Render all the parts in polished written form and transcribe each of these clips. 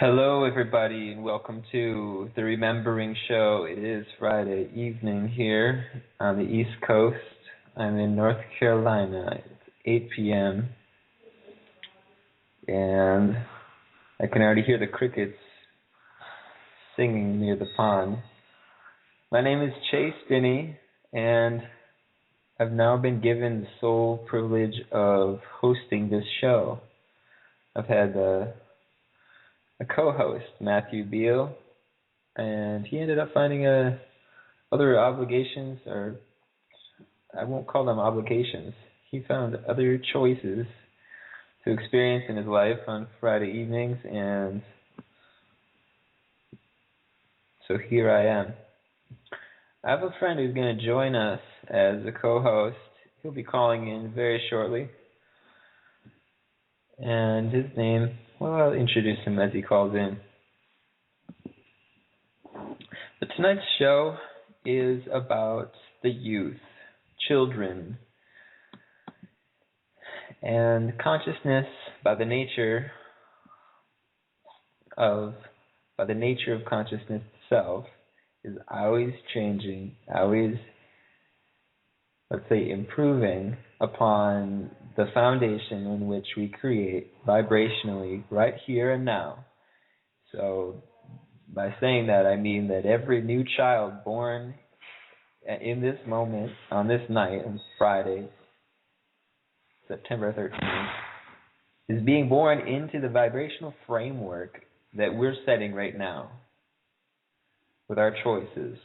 Hello, everybody, and welcome to the Remembering Show. It is Friday evening here on the East Coast. I'm in North Carolina. It's 8 p.m., and I can already hear the crickets singing near the pond. My name is Chase Binnie, and I've now been given the sole privilege of hosting this show. I've had a co-host, Matthew Beal, and he ended up finding other obligations, or I won't call them obligations. He found other choices to experience in his life on Friday evenings, and so here I am. I have a friend who's going to join us as a co-host. He'll be calling in very shortly, and his name, well, I'll introduce him as he calls in. But tonight's show is about the youth, children, and consciousness by the nature of consciousness itself is always changing, always, let's say, improving upon the foundation in which we create vibrationally right here and now. So by saying that, I mean that every new child born in this moment, on this night, on Friday, September 13th, is being born into the vibrational framework that we're setting right now with our choices,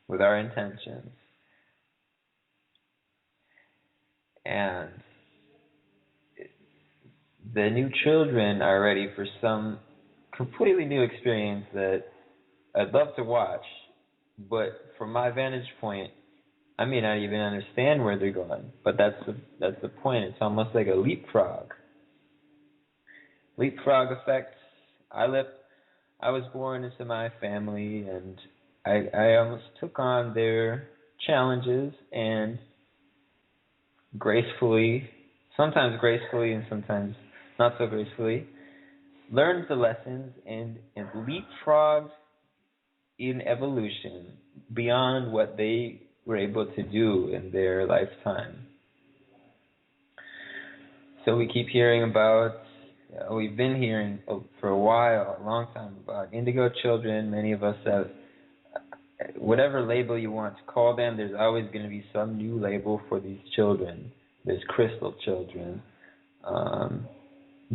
with our intentions. And the new children are ready for some completely new experience that I'd love to watch, but from my vantage point, I may not even understand where they're going. But that's the point. It's almost like a leapfrog. Leapfrog effect. I was born into my family, and I almost took on their challenges and gracefully, sometimes gracefully and sometimes not so gracefully, learned the lessons and leapfrogged in evolution beyond what they were able to do in their lifetime. So we keep hearing about, we've been hearing for a while, a long time, about indigo children. Many of us have, whatever label you want to call them, there's always going to be some new label for these children. There's crystal children,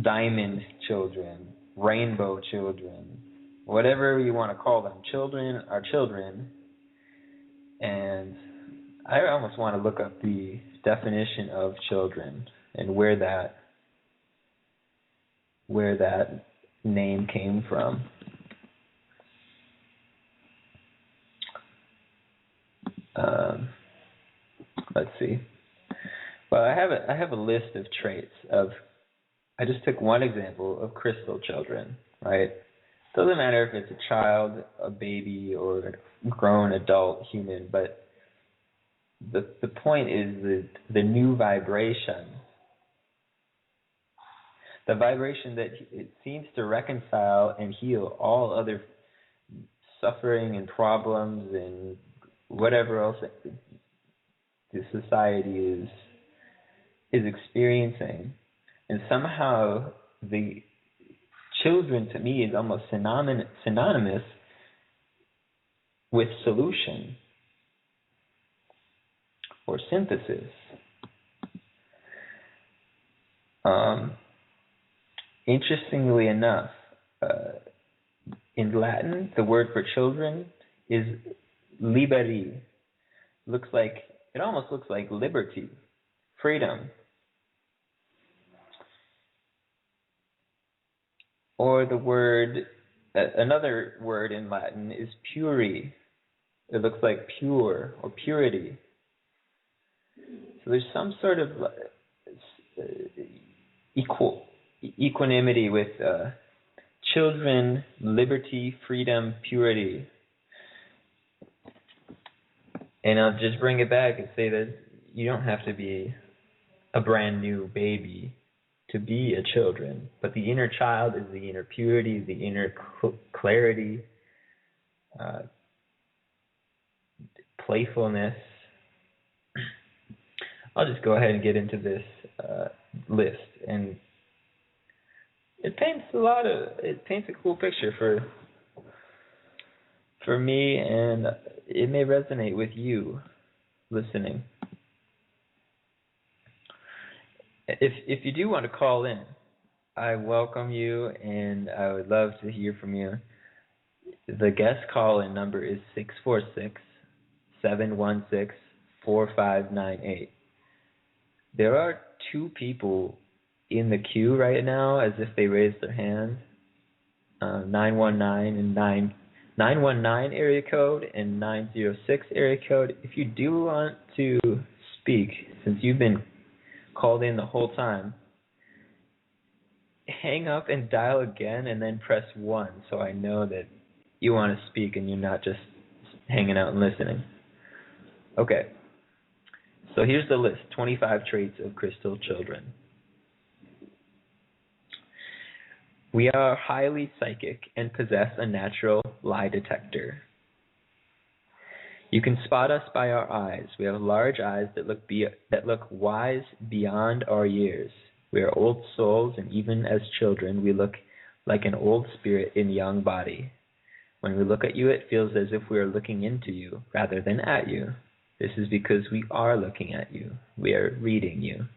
diamond children, rainbow children, whatever you want to call them. Children are children, and I almost want to look up the definition of children and where that name came from. Let's see. Well, I have a list of traits of. I just took one example of crystal children, right? Doesn't matter if it's a child, a baby, or a grown adult human, but the point is the new vibration. The vibration that it seems to reconcile and heal all other suffering and problems and whatever else the society is experiencing. And somehow the children, to me, is almost synonymous with solution or synthesis. Interestingly enough, in Latin, the word for children is liberi. It almost looks like liberty, freedom. Or the word, another word in Latin is puri. It looks like pure or purity. So there's some sort of equanimity with children, liberty, freedom, purity. And I'll just bring it back and say that you don't have to be a brand new baby to be a children, but the inner child is the inner purity, the inner clarity, playfulness. I'll just go ahead and get into this list, and it paints a cool picture for me, and it may resonate with you listening. If you do want to call in, I welcome you, and I would love to hear from you. The guest call-in number is 646-716-4598. There are 2 people in the queue right now as if they raised their hand. 919 and 919 area code and 906 area code. If you do want to speak, since you've been called in the whole time, hang up and dial again and then press 1 so I know that you want to speak and you're not just hanging out and listening. Okay. So here's the list, 25 traits of crystal children. We are highly psychic and possess a natural lie detector. You can spot us by our eyes. We have large eyes that look wise beyond our years. We are old souls, and even as children, we look like an old spirit in a young body. When we look at you, it feels as if we are looking into you rather than at you. This is because we are looking at you. We are reading you.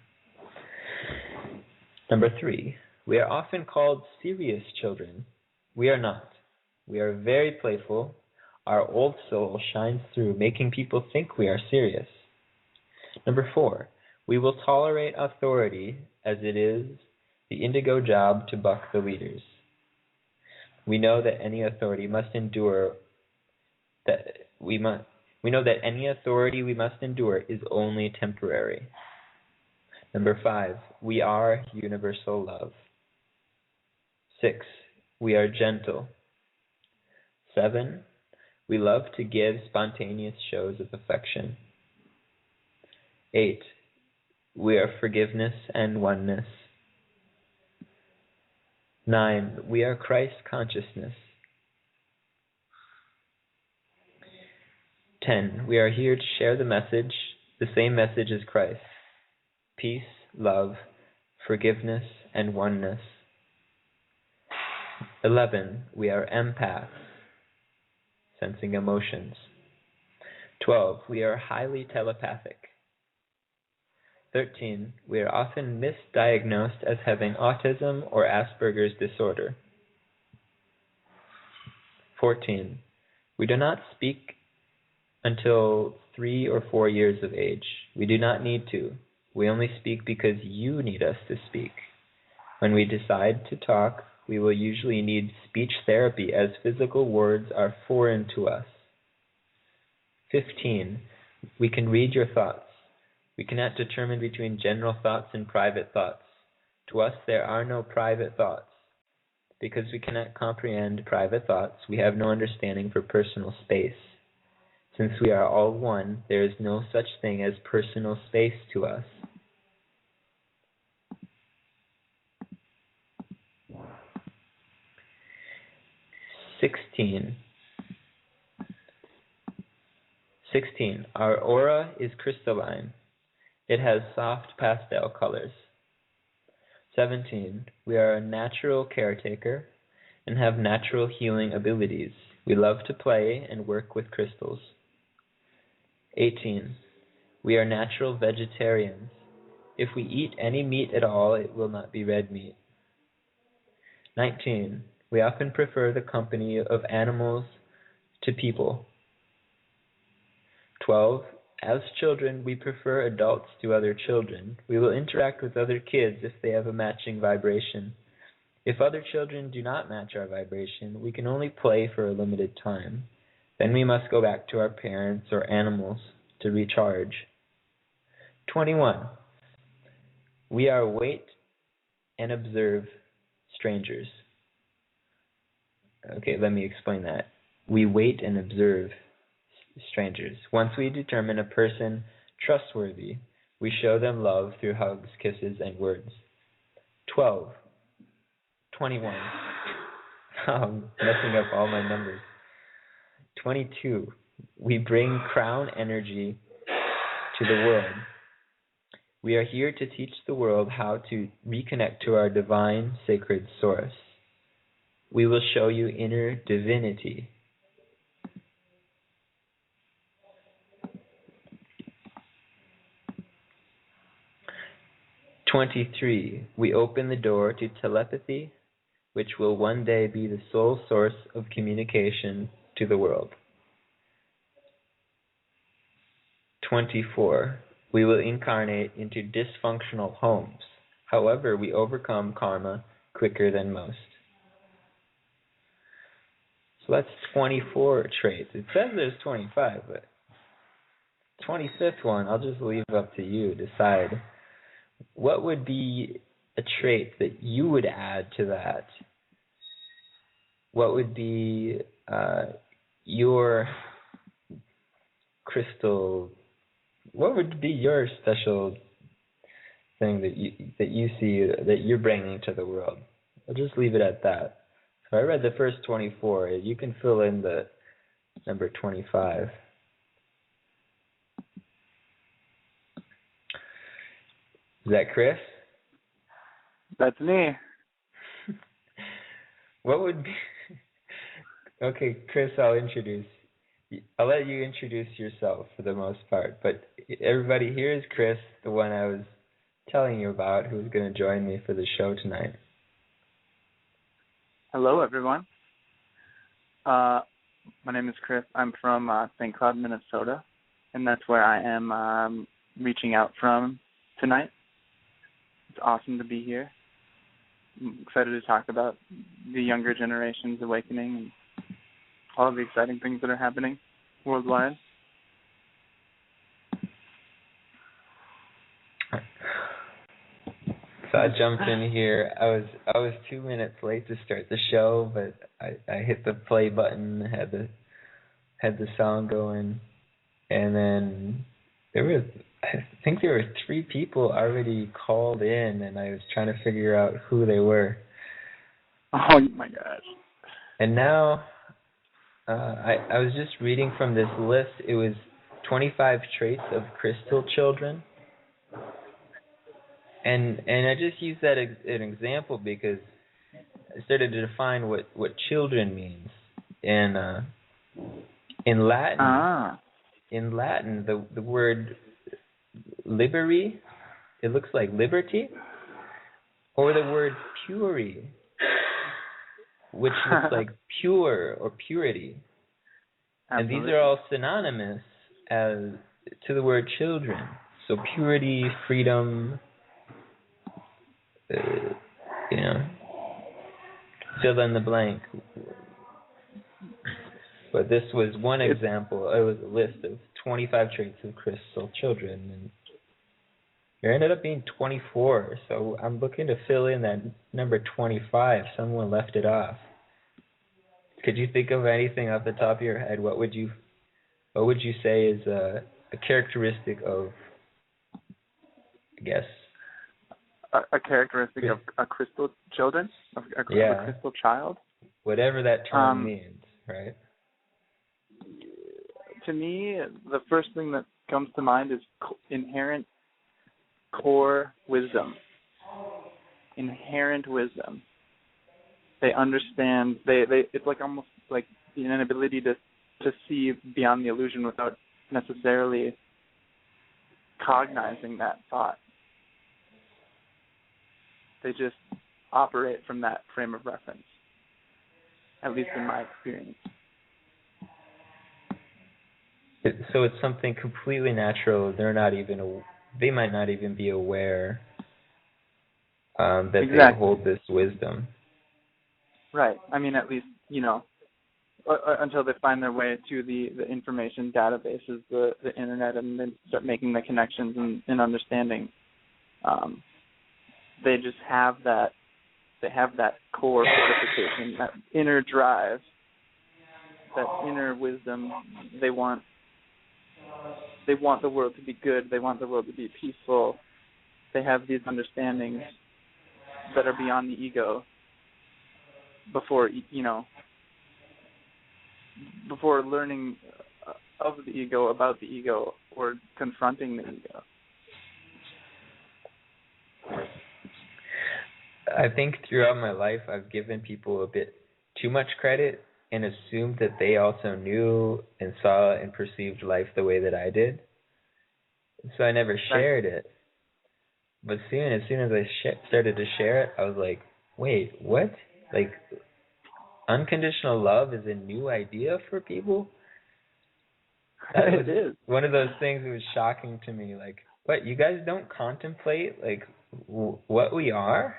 Number 3, we are often called serious children. We are not. We are very playful. Our old soul shines through, making people think we are serious. Number 4, we will tolerate authority as it is the indigo job to buck the leaders. We know that any authority we must endure is only temporary. Number 5, we are universal love. 6, we are gentle. 7, we love to give spontaneous shows of affection. 8, we are forgiveness and oneness. 9, we are Christ consciousness. 10, we are here to share the same message as Christ. Peace, love, forgiveness, and oneness. 11, we are empaths, sensing emotions. 12, we are highly telepathic. 13, we are often misdiagnosed as having autism or Asperger's disorder. 14, we do not speak until 3 or 4 years of age. We do not need to. We only speak because you need us to speak. When we decide to talk, we will usually need speech therapy as physical words are foreign to us. 15, we can read your thoughts. We cannot determine between general thoughts and private thoughts. To us, there are no private thoughts. Because we cannot comprehend private thoughts, we have no understanding for personal space. Since we are all one, there is no such thing as personal space to us. 16. Our aura is crystalline. It has soft pastel colors. 17. We are a natural caretaker and have natural healing abilities. We love to play and work with crystals. 18. We are natural vegetarians. If we eat any meat at all, it will not be red meat. 19. We often prefer the company of animals to people. 12. As children, we prefer adults to other children. We will interact with other kids if they have a matching vibration. If other children do not match our vibration, we can only play for a limited time. Then we must go back to our parents or animals to recharge. 21. We are wait and observe strangers. Okay, let me explain that. We wait and observe strangers. Once we determine a person trustworthy, we show them love through hugs, kisses, and words. 12, 21. I'm messing up all my numbers. 22. We bring crown energy to the world. We are here to teach the world how to reconnect to our divine, sacred source. We will show you inner divinity. 23. We open the door to telepathy, which will one day be the sole source of communication to the world. 24. We will incarnate into dysfunctional homes. However, we overcome karma quicker than most. So that's 24 traits. It says there's 25, but 25th one, I'll just leave up to you. Decide. What would be a trait that you would add to that? What would be your crystal? What would be your special thing that you see that you're bringing to the world? I'll just leave it at that. So I read the first 24. You can fill in the number 25. Is that Chris? That's me. What would be... Okay, Chris, I'll let you introduce yourself for the most part. But everybody, here is Chris, the one I was telling you about, who's going to join me for the show tonight. Hello, everyone. My name is Chris. I'm from St. Cloud, Minnesota, and that's where I am reaching out from tonight. It's awesome to be here. I'm excited to talk about the younger generation's awakening and all of the exciting things that are happening worldwide. So I jumped in here. I was 2 minutes late to start the show, but I hit the play button, had the song going, and then I think there were 3 people already called in, and I was trying to figure out who they were. Oh my gosh! And now I was just reading from this list. It was 25 traits of crystal children. And I just use that as an example because I started to define what children means. And in Latin, the word liberi, it looks like liberty, or the word puri, which looks like pure or purity. Absolutely. And these are all synonymous to the word children. So purity, freedom, fill in the blank. But this was one example. It was a list of 25 traits of crystal children, and there ended up being 24. So I'm looking to fill in that number 25. Someone left it off. Could you think of anything off the top of your head? What would you say is a characteristic of, I guess, a characteristic of a crystal children, of a crystal child? Whatever that term means, right? To me, the first thing that comes to mind is inherent core wisdom. Inherent wisdom. They understand. It's like almost like an ability to see beyond the illusion without necessarily cognizing that thought. They just operate from that frame of reference, at least in my experience. So it's something completely natural. They might not even be aware that they hold this wisdom. Right. I mean, at least, until they find their way to the information databases, the internet, and then start making the connections and understanding. They just have that. They have that core fortification, that inner drive, that inner wisdom. They want the world to be good. They want the world to be peaceful. They have these understandings, that are beyond the ego before, before learning of the ego, about the ego, or confronting the ego. I think throughout my life I've given people a bit too much credit and assumed that they also knew and saw and perceived life the way that I did. So I never shared it. But as soon as I started to share it, I was like, wait, what? Like, unconditional love is a new idea for people? It is. One of those things that was shocking to me. Like, what, you guys don't contemplate, like, what we are?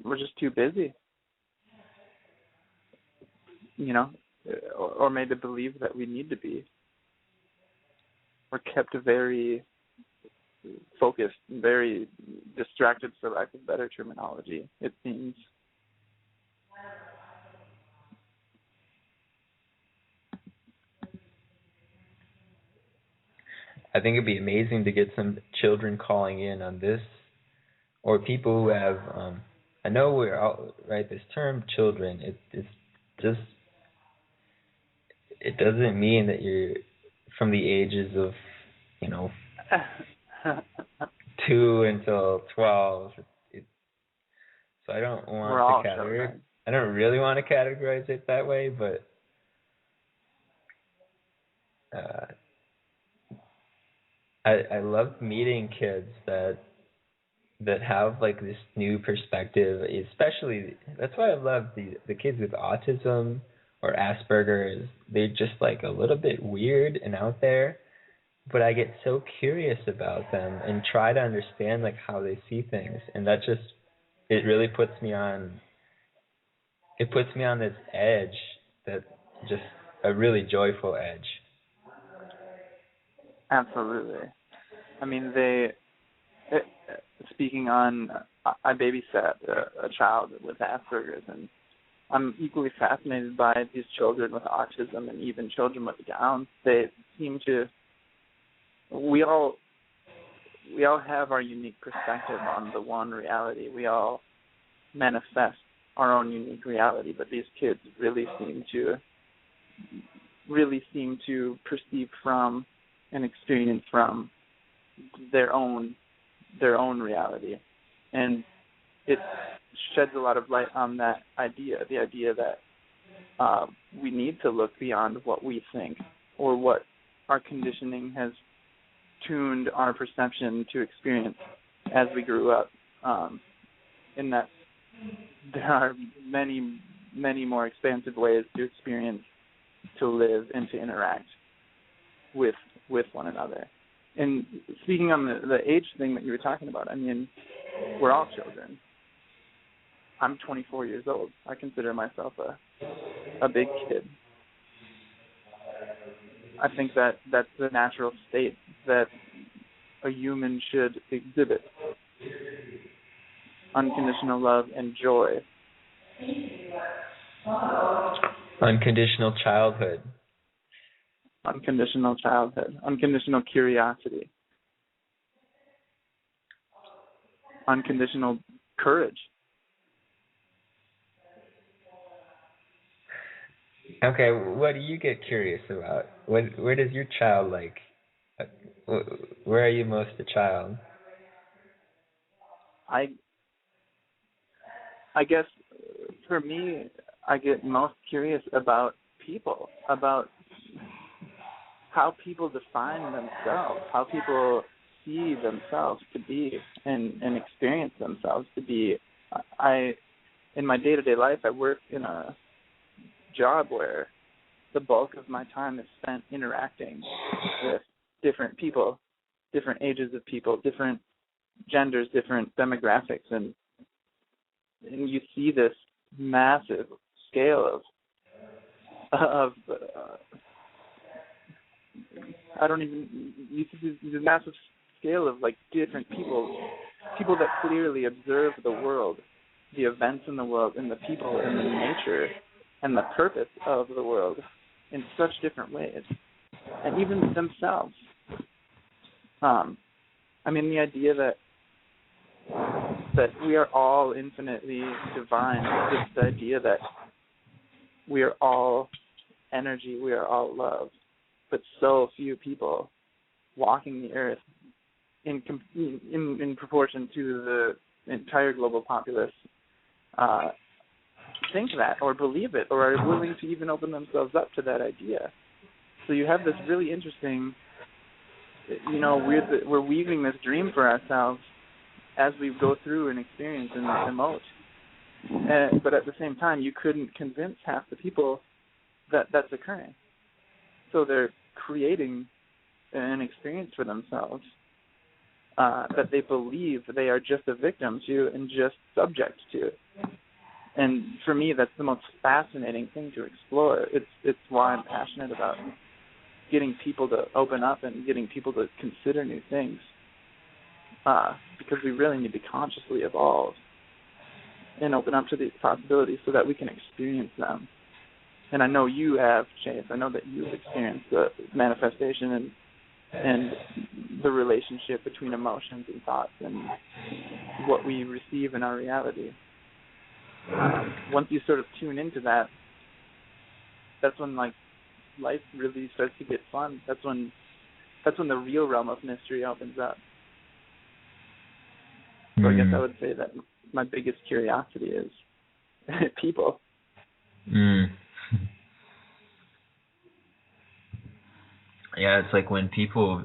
We're just too busy, or made to believe that we need to be. We're kept very focused, very distracted, for lack of better terminology, it seems. I think it'd be amazing to get some children calling in on this, or people who have, I know we're all, right, this term children, it's just, it doesn't mean that you're from the ages of, 2 until 12. So I don't want to categorize. I don't really want to categorize it that way, but I love meeting kids that have like this new perspective. Especially, that's why I love the kids with autism or Asperger's. They're just like a little bit weird and out there, but I get so curious about them and try to understand like how they see things, and that just, it really puts me on. It puts me on this edge, that just a really joyful edge. Absolutely. I mean, speaking on, I babysat a child with Asperger's, and I'm equally fascinated by these children with autism and even children with Down. They seem to, we all have our unique perspective on the one reality. We all manifest our own unique reality, but these kids really seem to perceive from and experience from their own reality, and it sheds a lot of light on that idea, the idea that we need to look beyond what we think or what our conditioning has tuned our perception to experience as we grew up, in that there are many, many more expansive ways to experience, to live, and to interact with one another. And speaking on the age thing that you were talking about, I mean, we're all children. I'm 24 years old. I consider myself a big kid. I think that that's the natural state that a human should exhibit. Unconditional love and joy. Unconditional childhood. Unconditional childhood. Unconditional curiosity. Unconditional courage. Okay, what do you get curious about? Where does your child like? Where are you most a child? I guess for me, I get most curious about people, about how people define themselves, how people see themselves to be and experience themselves to be. In my day-to-day life, I work in a job where the bulk of my time is spent interacting with different people, different ages of people, different genders, different demographics, and you see this massive scale of you see this massive scale of like different people that clearly observe the world, the events in the world, and the people and the nature and the purpose of the world in such different ways, and even themselves. I mean, the idea that that we are all infinitely divine. Just the idea that we are all energy, we are all love, but so few people walking the earth in proportion to the entire global populace think that or believe it or are willing to even open themselves up to that idea. So you have this really interesting, we're weaving this dream for ourselves as we go through and experience and emote. But at the same time, you couldn't convince half the people that that's occurring. So they're creating an experience for themselves that they believe they are just a victim to and just subject to. And for me, that's the most fascinating thing to explore. It's why I'm passionate about getting people to open up and getting people to consider new things, because we really need to consciously evolve and open up to these possibilities so that we can experience them. And I know you have, Chase. I know that you've experienced the manifestation and the relationship between emotions and thoughts and what we receive in our reality. Once you sort of tune into that, that's when life really starts to get fun. That's when the real realm of mystery opens up. So I guess I would say that my biggest curiosity is people. Yeah, it's like when people,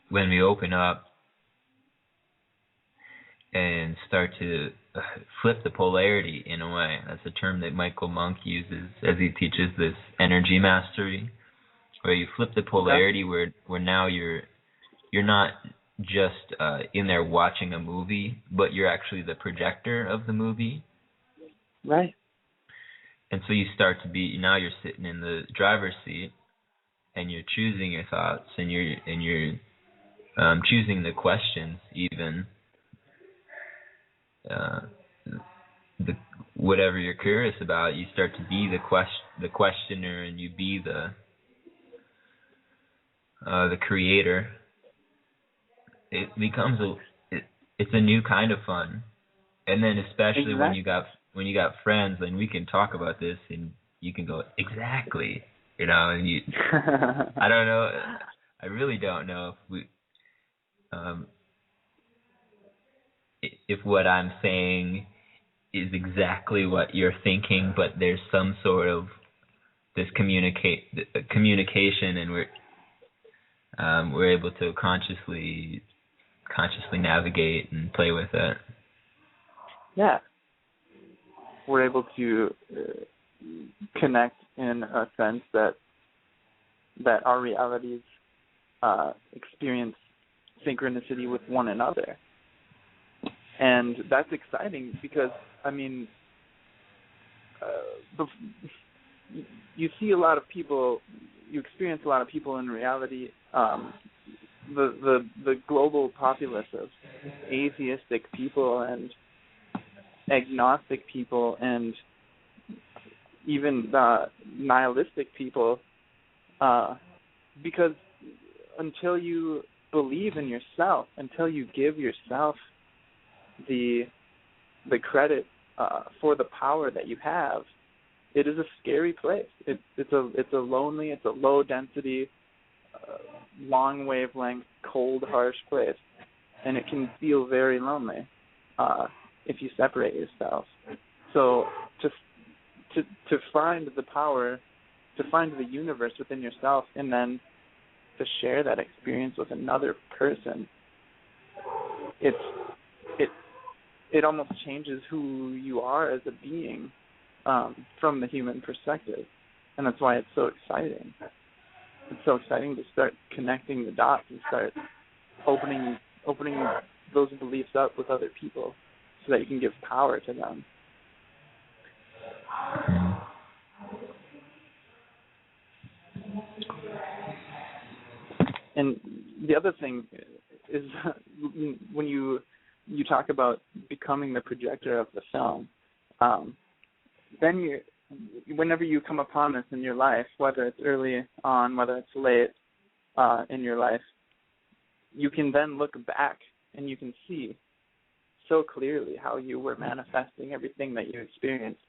when we open up and start to flip the polarity in a way. That's a term that Michael Monk uses as he teaches this energy mastery, where you flip the polarity where now you're not just in there watching a movie, but you're actually the projector of the movie. Right. And so you start to be, now you're sitting in the driver's seat and you're choosing your thoughts and you're choosing the questions even. Whatever you're curious about, you start to be the questioner, and you be the creator. It becomes it's a new kind of fun, and then especially when you got friends, then we can talk about this, and you can go exactly, and you. I don't know. I really don't know if what I'm saying is exactly what you're thinking, but there's some sort of this communication, and we're able to consciously navigate and play with it. Yeah, we're able to connect in a sense that our realities experience synchronicity with one another. And that's exciting because, you see a lot of people, you experience a lot of people in reality. The global populace of atheistic people and agnostic people and even nihilistic people, because until you believe in yourself, until you give yourself the credit for the power that you have, it is a scary place. It's a lonely, it's a low density, long wavelength, cold, harsh place, and it can feel very lonely if you separate yourself. So to find the power, to find the universe within yourself, and then to share that experience with another person, it almost changes who you are as a being from the human perspective. And that's why it's so exciting. It's so exciting to start connecting the dots and start opening those beliefs up with other people so that you can give power to them. And the other thing is when you talk about becoming the projector of the film, then whenever you come upon this in your life, whether it's early on, whether it's late in your life, you can then look back and you can see so clearly how you were manifesting everything that you experienced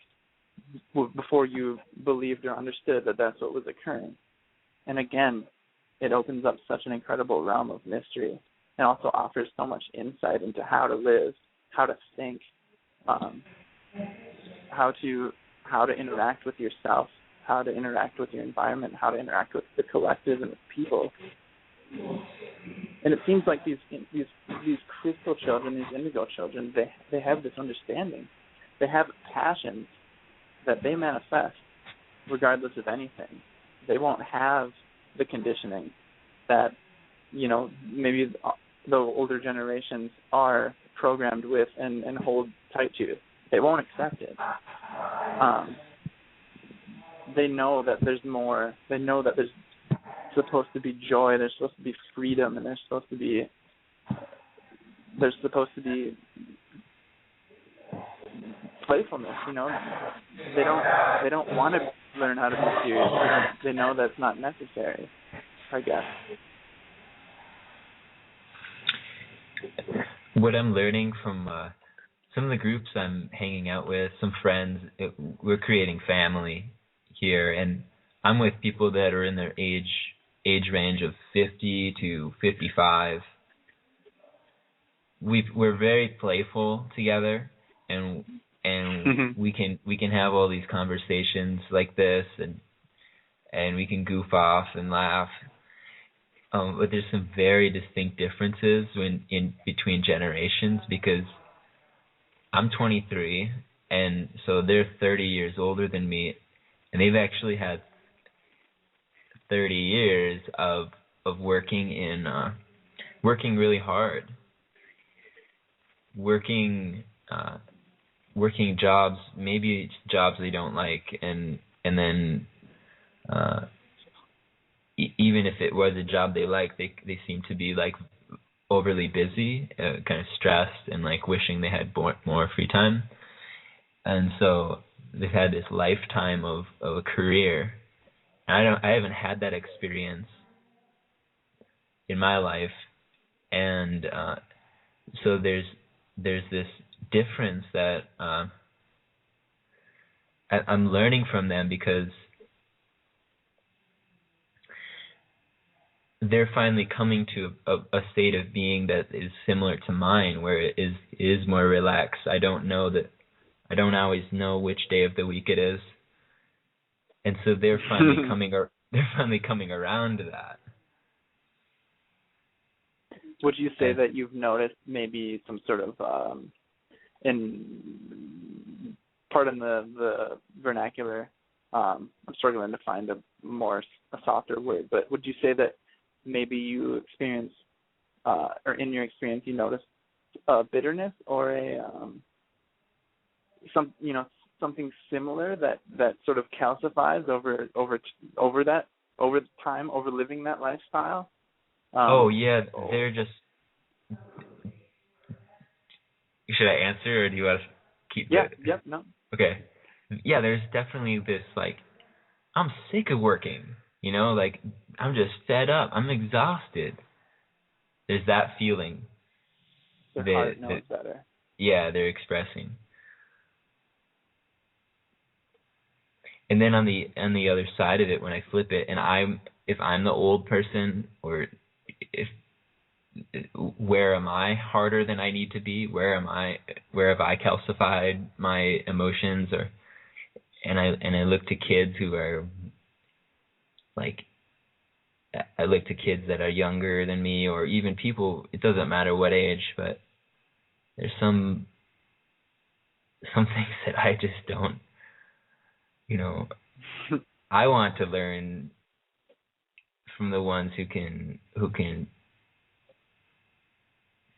before you believed or understood that that's what was occurring. And again, it opens up such an incredible realm of mystery and also offers so much insight into how to live, how to think, how to interact with yourself, how to interact with your environment, how to interact with the collective and with people. And it seems like these crystal children, these indigo children, they have this understanding. They have passions that they manifest regardless of anything. They won't have the conditioning that, maybe the older generations are programmed with and hold tight to. They won't accept it. They know that there's more. They know that there's supposed to be joy, there's supposed to be freedom, and there's supposed to be playfulness. They don't want to learn how to be serious. They know that's not necessary, I guess. What I'm learning from some of the groups I'm hanging out with, some friends, we're creating family here, and I'm with people that are in their age range of 50 to 55. We're very playful together, and we can have all these conversations like this, and we can goof off and laugh. But there's some very distinct differences in between generations, because I'm 23, and so they're 30 years older than me, and they've actually had 30 years of working working really hard, working jobs, maybe jobs they don't like, and then even if it was a job they like, they seem to be like overly busy, kind of stressed, and like wishing they had more free time. And so they've had this lifetime of a career. I haven't had that experience in my life, and so there's this difference that I'm learning from them, because they're finally coming to a state of being that is similar to mine, where it is more relaxed. I don't always know which day of the week it is. And so they're finally coming around to that. Would you say that you've noticed maybe some sort of pardon the vernacular, I'm struggling to find a softer word, but would you say that maybe you experience, or in your experience, you notice a bitterness or something similar that sort of calcifies over time, over living that lifestyle? They're just. Should I answer, or do you want to keep? No. Okay. Yeah, there's definitely this, like, I'm sick of working. Like, I'm just fed up. I'm exhausted. There's that feeling. Their heart knows better. Yeah, they're expressing. And then on the other side of it, when I flip it, and if I'm the old person, or where am I harder than I need to be? Where have I calcified my emotions? And I look to kids who are like, I look to kids that are younger than me, or even people, it doesn't matter what age, but there's some things that I just don't, I want to learn from the ones who can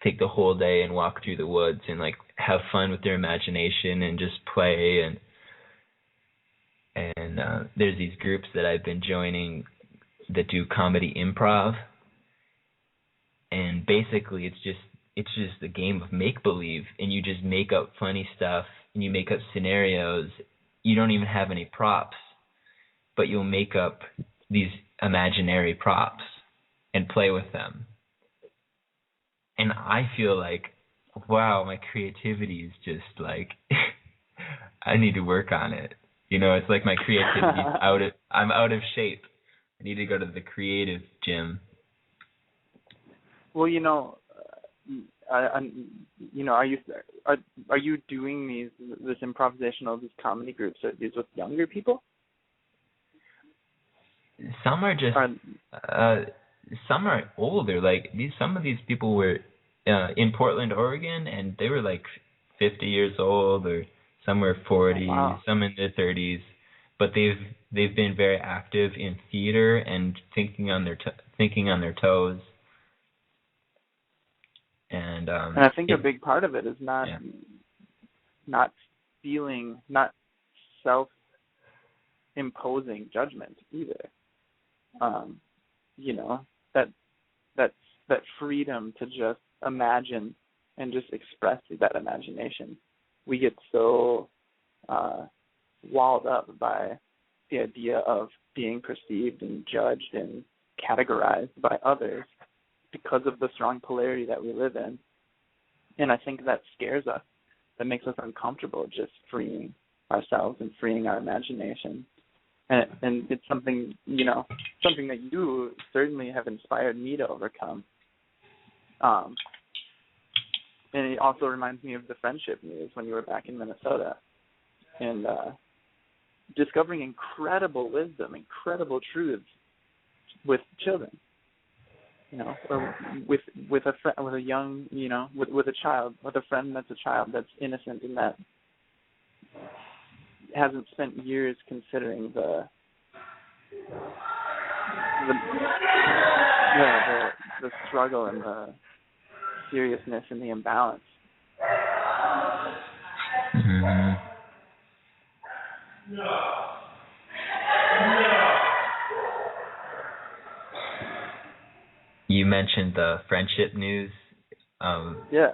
take the whole day and walk through the woods and like have fun with their imagination and just play, and there's these groups that I've been joining that do comedy improv, and basically it's just a game of make believe, and you just make up funny stuff and you make up scenarios. You don't even have any props, but you'll make up these imaginary props and play with them. And I feel like wow, my creativity is just like I need to work on it. You know, it's like my creativity I'm out of shape. I need to go to the creative gym. Well, are you doing this improvisational, these comedy groups? Are these with younger people? Some are just some are older. Like some of these people were in Portland, Oregon, and they were like 50 years old, or some were 40, wow. some in their 30s. But they've been very active in theater and thinking on their toes. And I think a big part of it is not self-imposing judgment either. That freedom to just imagine and just express that imagination. We get so walled up by the idea of being perceived and judged and categorized by others because of the strong polarity that we live in. And I think that scares us. That makes us uncomfortable, just freeing ourselves and freeing our imagination. And it's something that you certainly have inspired me to overcome. And it also reminds me of the friendship news when you were back in Minnesota, and discovering incredible wisdom, incredible truths with children. Or with a friend, with a young, with a child, with a friend that's a child that's innocent and that hasn't spent years considering the struggle and the seriousness and the imbalance. Mm-hmm. You mentioned the friendship news. Yeah.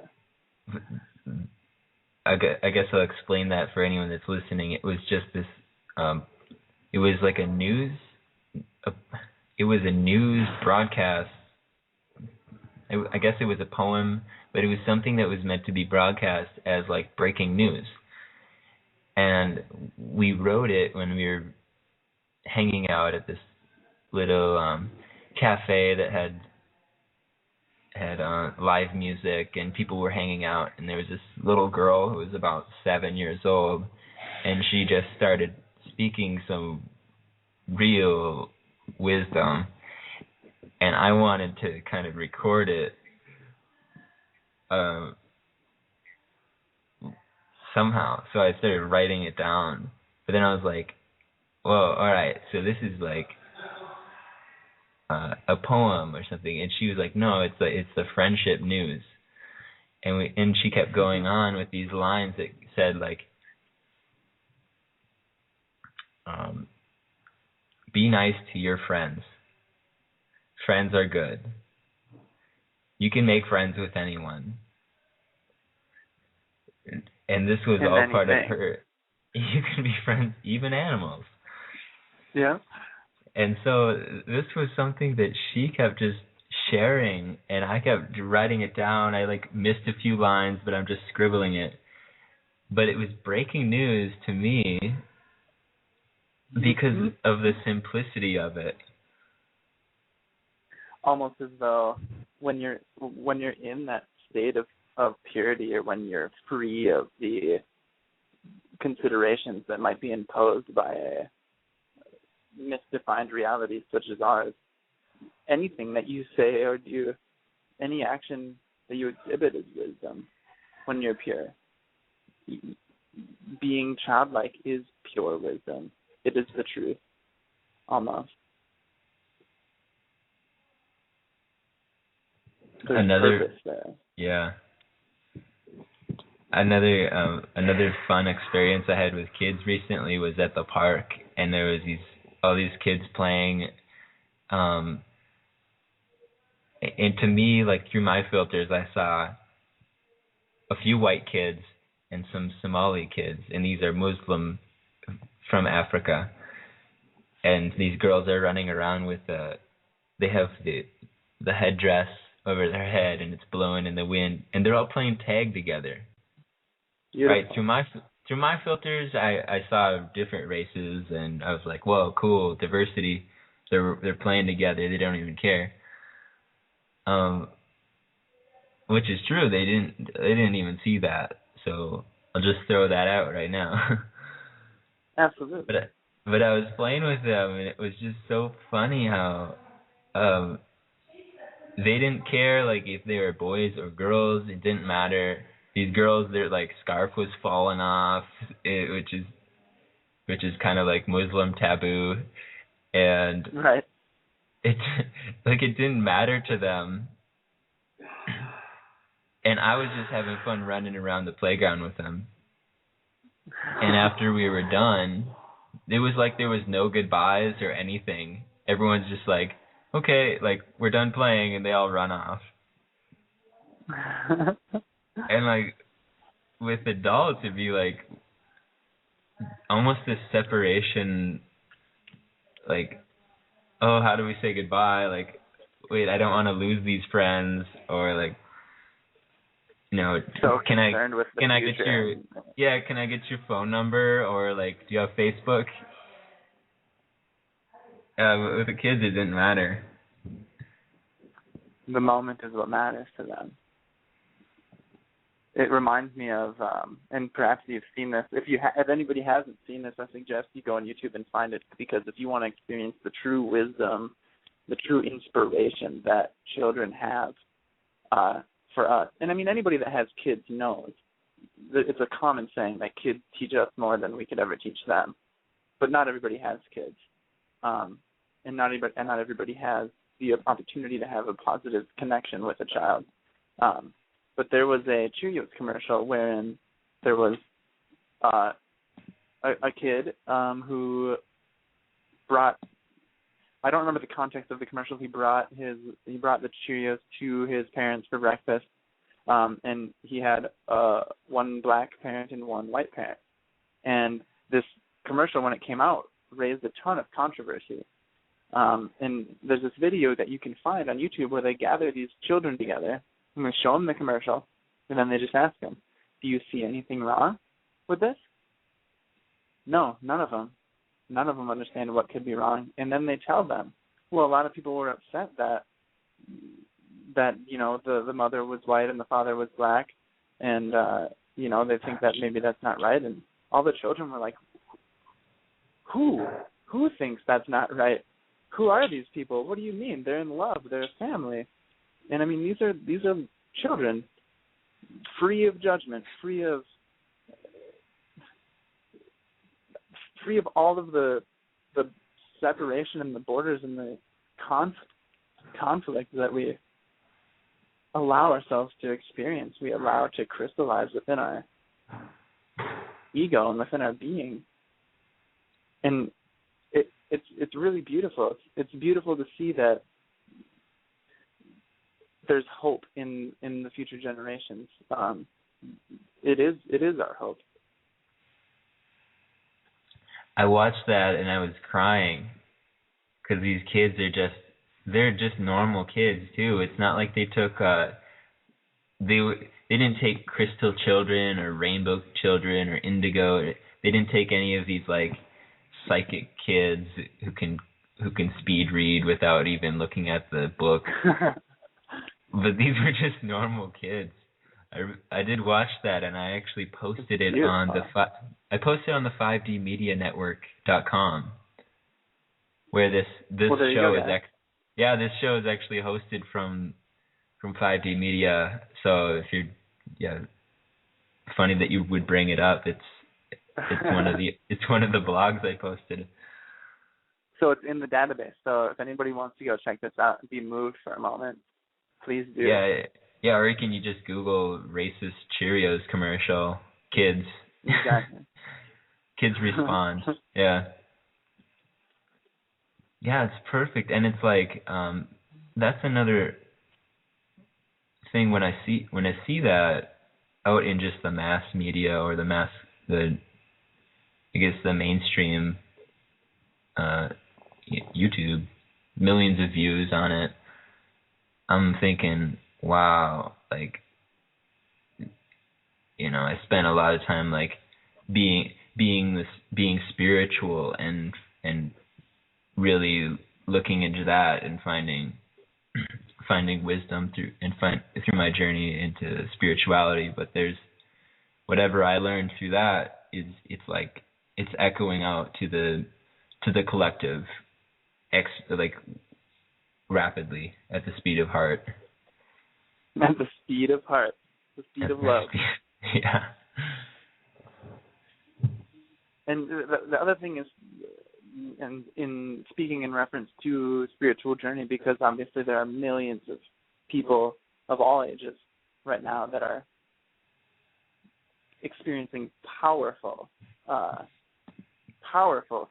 I guess I'll explain that for anyone that's listening. It was just this. It was like a news. It was a news broadcast. I guess it was a poem, but it was something that was meant to be broadcast as like breaking news. And we wrote it when we were hanging out at this little cafe that had live music, and people were hanging out, and there was this little girl who was about 7 years old, and she just started speaking some real wisdom, and I wanted to kind of record it somehow, so I started writing it down, but then I was like, whoa, alright, so this is like a poem or something, and she was like, no, it's the friendship news, and she kept going on with these lines that said like, be nice to your friends. Friends are good. You can make friends with anyone. And this was all part of her. You can be friends, even animals. Yeah. And so this was something that she kept just sharing, and I kept writing it down. I like missed a few lines, but I'm just scribbling it. But it was breaking news to me because of the simplicity of it. Almost as though when you're in that state of purity, or when you're free of the considerations that might be imposed by a misdefined reality such as ours, anything that you say or do, any action that you exhibit is wisdom when you're pure. Being childlike is pure wisdom. It is the truth, almost. There's purpose there. Yeah. Another fun experience I had with kids recently was at the park, and there was all these kids playing, and to me, like through my filters, I saw a few white kids and some Somali kids, and these are Muslim from Africa, and these girls are running around with they have the headdress over their head, and it's blowing in the wind, and they're all playing tag together. Beautiful. Right, through my filters, I saw different races, and I was like, whoa, cool, diversity. They're playing together. They don't even care. Which is true. They didn't even see that. So I'll just throw that out right now. Absolutely. But I was playing with them, and it was just so funny how they didn't care like if they were boys or girls. It didn't matter. These girls, their like scarf was falling off, which is kind of like Muslim taboo, and right. It like it didn't matter to them. And I was just having fun running around the playground with them. And after we were done, it was like there was no goodbyes or anything. Everyone's just like, okay, like we're done playing, and they all run off. And like with adults, it'd be like almost this separation, like, oh, how do we say goodbye? Like, wait, I don't want to lose these friends, or like, you know, so can I future. can I get your phone number, or like, do you have Facebook? With the kids, it didn't matter. The moment is what matters to them. It reminds me of, and perhaps you've seen this. If anybody hasn't seen this, I suggest you go on YouTube and find it, because if you want to experience the true wisdom, the true inspiration that children have for us, and I mean anybody that has kids knows that it's a common saying that kids teach us more than we could ever teach them. But not everybody has kids, and not everybody has the opportunity to have a positive connection with a child. But there was a Cheerios commercial wherein there was a kid who brought, I don't remember the context of the commercial. He brought the Cheerios to his parents for breakfast, and he had one black parent and one white parent. And this commercial, when it came out, raised a ton of controversy. And there's this video that you can find on YouTube where they gather these children together, and they show them the commercial, and then they just ask them, do you see anything wrong with this? No, none of them. None of them understand what could be wrong. And then they tell them, well, a lot of people were upset that you know, the mother was white and the father was black, and you know, they think that maybe that's not right. And all the children were like, who thinks that's not right? Who are these people? What do you mean? They're in love. They're a family. And I mean, these are children, free of judgment, free of all of the separation and the borders and the conflict that we allow ourselves to experience. We allow to crystallize within our ego and within our being. And it's really beautiful. It's beautiful to see that there's hope in the future generations. It is our hope. I watched that and I was crying because these kids they're just normal kids too. It's not like they took they didn't take crystal children or rainbow children or indigo. They didn't take any of these like psychic kids who can speed read without even looking at the book. But these were just normal kids. I did watch that, and I actually posted it on the 5dmedianetwork.com, where this show is this show is actually hosted from 5D Media. So if you're funny that you would bring it up. It's one of the blogs I posted. So it's in the database. So if anybody wants to go check this out and be moved for a moment, please do. Yeah, or can you just Google racist Cheerios commercial, kids. Exactly. Kids respond. Yeah. Yeah, it's perfect. And it's like, that's another thing when I see that out in just the mass media or the mainstream YouTube, millions of views on it. I'm thinking, wow, like, you know, I spent a lot of time like being spiritual and really looking into that and finding wisdom through my journey into spirituality. But there's whatever I learned through that it's like it's echoing out to the collective, like rapidly at the speed of heart. At the speed of heart, the speed of love. Yeah. And the other thing is, and in speaking in reference to spiritual journey, because obviously there are millions of people of all ages right now that are experiencing powerful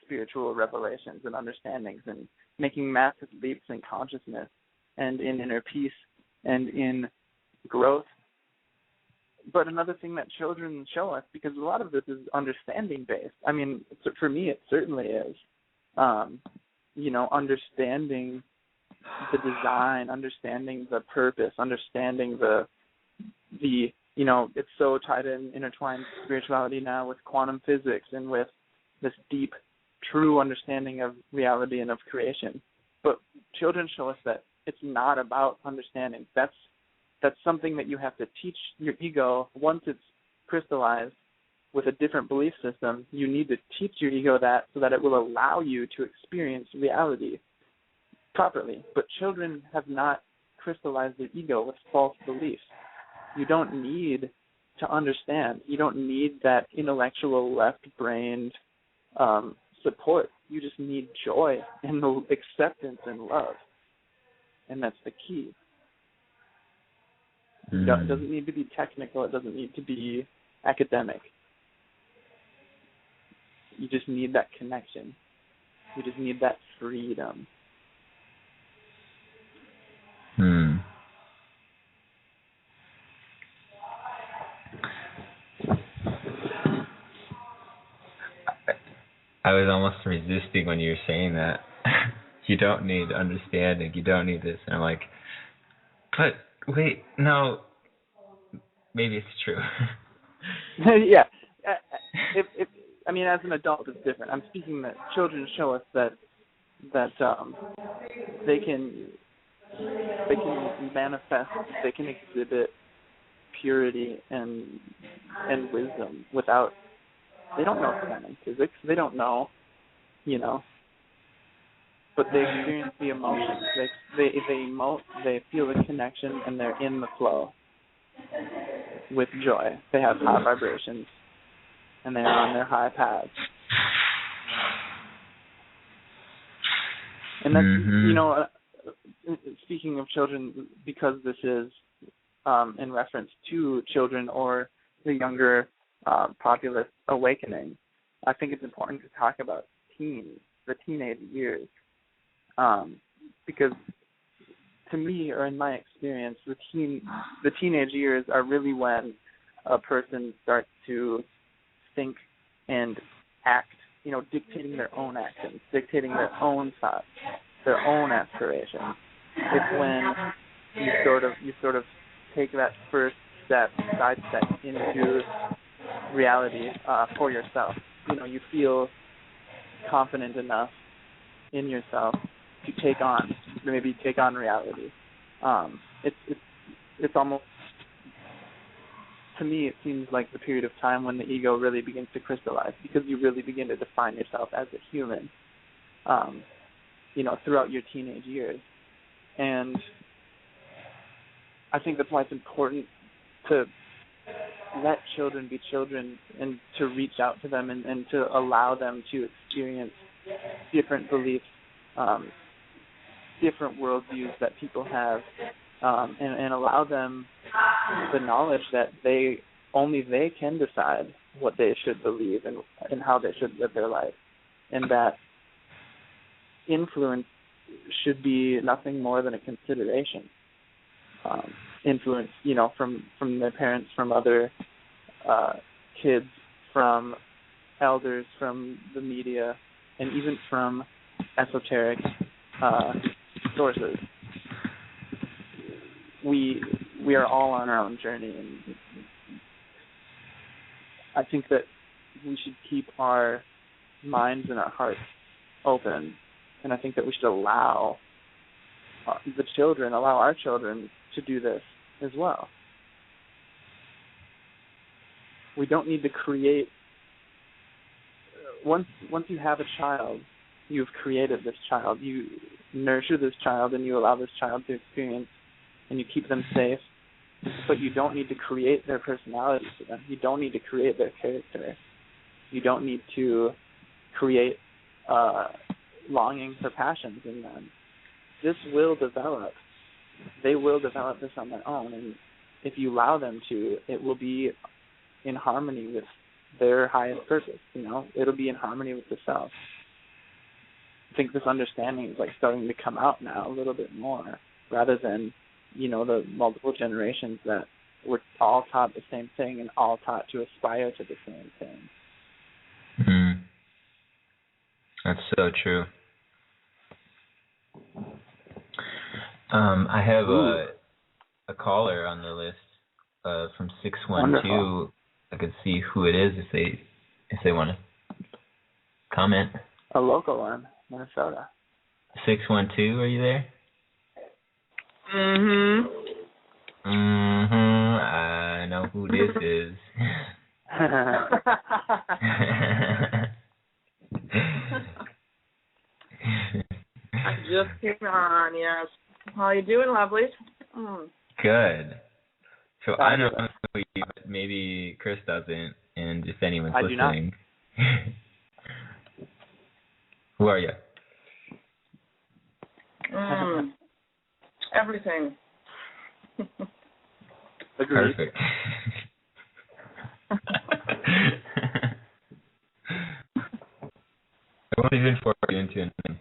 spiritual revelations and understandings and making massive leaps in consciousness and in inner peace and in growth. But another thing that children show us, because a lot of this is understanding based. I mean, for me, it certainly is. Understanding the design, understanding the purpose, understanding the it's so tied in, intertwined spirituality now with quantum physics and with this deep, true understanding of reality and of creation. But children show us that it's not about understanding. That's something that you have to teach your ego. Once it's crystallized with a different belief system, you need to teach your ego that so that it will allow you to experience reality properly. But children have not crystallized their ego with false beliefs. You don't need to understand. You don't need that intellectual left-brained support. You just need joy and acceptance and love. And that's the key. It doesn't need to be technical. It doesn't need to be academic. You just need that connection. You just need that freedom. I was almost resisting when you were saying that. You don't need understanding. You don't need this. And I'm like, but wait, no. Maybe it's true. Yeah. As an adult, it's different. I'm speaking that children show us that they can manifest, they can exhibit purity and wisdom without. They don't know quantum physics. They don't know, but they experience the emotions. They emote. They feel the connection, and they're in the flow with joy. They have high vibrations, and they're on their high paths. And that's, speaking of children, because this is in reference to children or the younger populace awakening, I think it's important to talk about teens, the teenage years, because to me, or in my experience, the teenage years are really when a person starts to think and act, dictating their own actions, dictating their own thoughts, their own aspirations. It's when you sort of take that first step, side step into reality for yourself. You feel confident enough in yourself to take on reality. It's almost, to me, it seems like the period of time when the ego really begins to crystallize, because you really begin to define yourself as a human, throughout your teenage years. And I think that's why it's important to let children be children and to reach out to them and to allow them to experience different beliefs, different worldviews that people have, and allow them the knowledge that they can decide what they should believe and how they should live their life, and that influence should be nothing more than a consideration. Influence, from their parents, from other kids, from elders, from the media, and even from esoteric sources. we are all on our own journey, and I think that we should keep our minds and our hearts open, and I think that we should allow our children to do this as well. We don't need to create. Once you have a child, you've created this child. You nurture this child, and you allow this child to experience, and you keep them safe. But you don't need to create their personality for them. You don't need to create their character. You don't need to create longing for passions in them. This will develop. They will develop this on their own, and if you allow them to, it will be in harmony with their highest purpose. It'll be in harmony with the self. I think this understanding is like starting to come out now a little bit more, rather than the multiple generations that were all taught the same thing and all taught to aspire to the same thing. Mm-hmm. That's so true. I have a caller on the list from 612. Wonderful. I could see who it is if they want to comment. A local one, Minnesota. 612, are you there? I know who this is. I just came on, yes. How you doing, lovelies? Good. So I know who you, but maybe Chris doesn't, and if anyone's listening. Who are you? Everything. Perfect. I won't even force you into a name.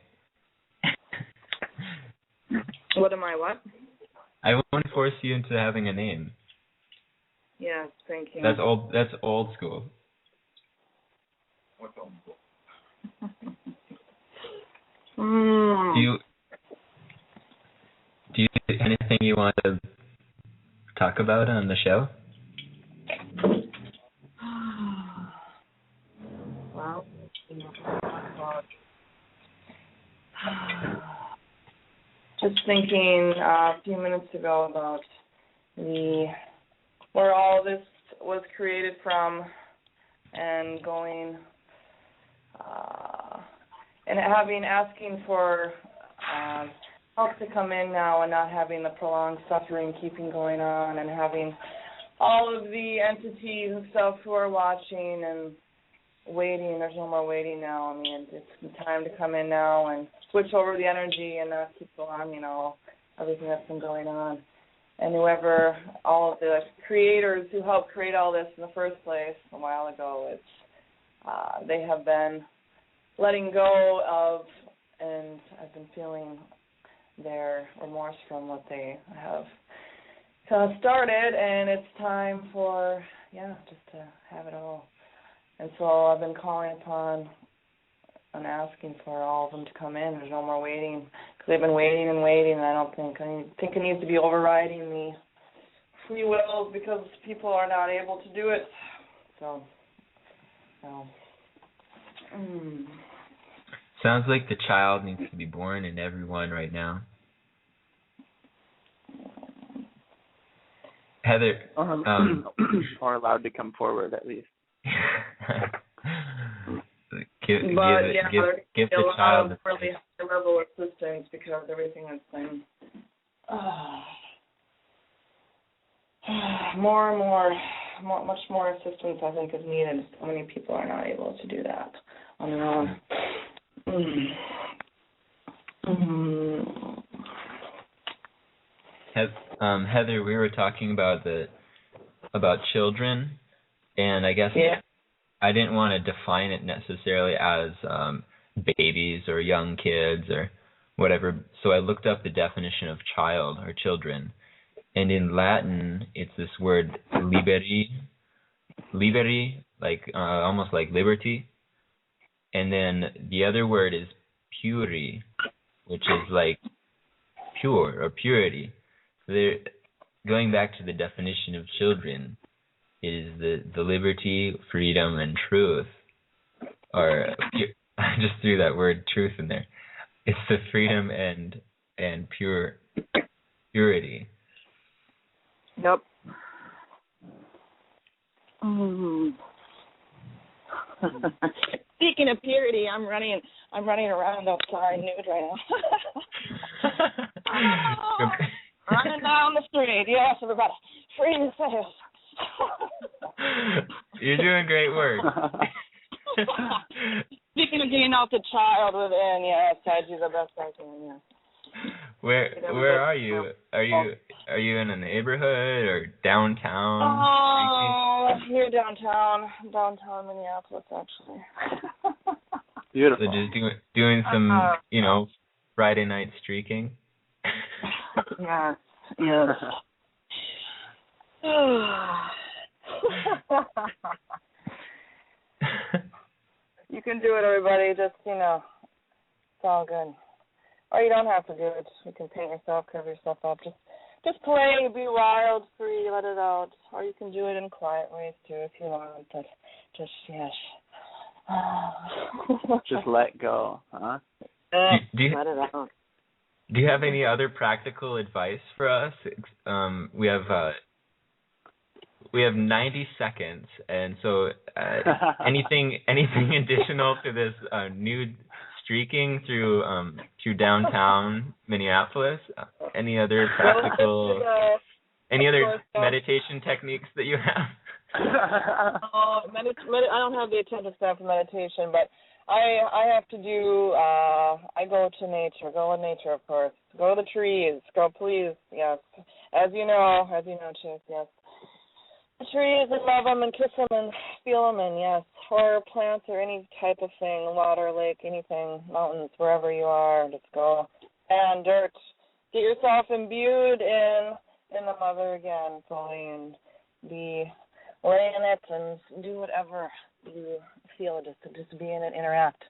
What am I, what? I won't force you into having a name. Yes, thank you. That's old school. What's old school? Do you anything you want to talk about on the show? Well, just thinking a few minutes ago about where all this was created from, and going and asking for help to come in now, and not having the prolonged suffering keeping going on, and having all of the entities and stuff who are watching and waiting. There's no more waiting now. I mean, it's time to come in now and switch over the energy and not keep going, everything that's been going on. And whoever, all of the creators who helped create all this in the first place a while ago, they have been letting go of, and I've been feeling their remorse from what they have started, and it's time for, just to have it all. And so I've been calling upon and asking for all of them to come in. There's no more waiting, because they've been waiting and waiting, and I think it needs to be overriding the free will, because people are not able to do it. So, Sounds like the child needs to be born in everyone right now. Heather, or allowed to come forward at least. give the child a really high level assistance, because everything that's been more and more, much more assistance I think is needed. So many people are not able to do that on their own. Heather, we were talking about children, and I guess I didn't want to define it necessarily as babies or young kids or whatever. So I looked up the definition of child or children, and in Latin it's this word liberi, like almost like liberty, and then the other word is puri, which is like pure or purity. going back to the definition of children, is the liberty, freedom, and truth, or I just threw that word truth in there. It's the freedom and purity. Yep. Speaking of purity, I'm running around outside nude right now. Running down the street. Yes, everybody. Free yourselves. You're doing great work. Speaking of getting out the child within, yes, I do the best I can, yes. Where are you? Are you in a neighborhood or downtown? Oh, here downtown Minneapolis, actually. Beautiful. So just doing some, Friday night streaking. Yes. You can do it, everybody. Just, it's all good. Or you don't have to do it. You can paint yourself, cover yourself up. Just play, be wild, free, let it out. Or you can do it in quiet ways, too, if you want. But just, yes. Just let go, huh? Let it out. Do you have any other practical advice for us? We have 90 seconds, and so anything additional to this nude streaking through downtown Minneapolis? Any other practical, any other meditation techniques that you have? I don't have the attention span for meditation, but I have to do. I go to nature. Go in nature, of course. Go to the trees. Go, please. Yes, as you know, Chase. Yes. The trees and love them and kiss them and feel them and yes, or plants or any type of thing, water, lake, anything, mountains, wherever you are, just go. And dirt. Get yourself imbued in the mother again fully and lay in it and do whatever you feel, just be in it, interact.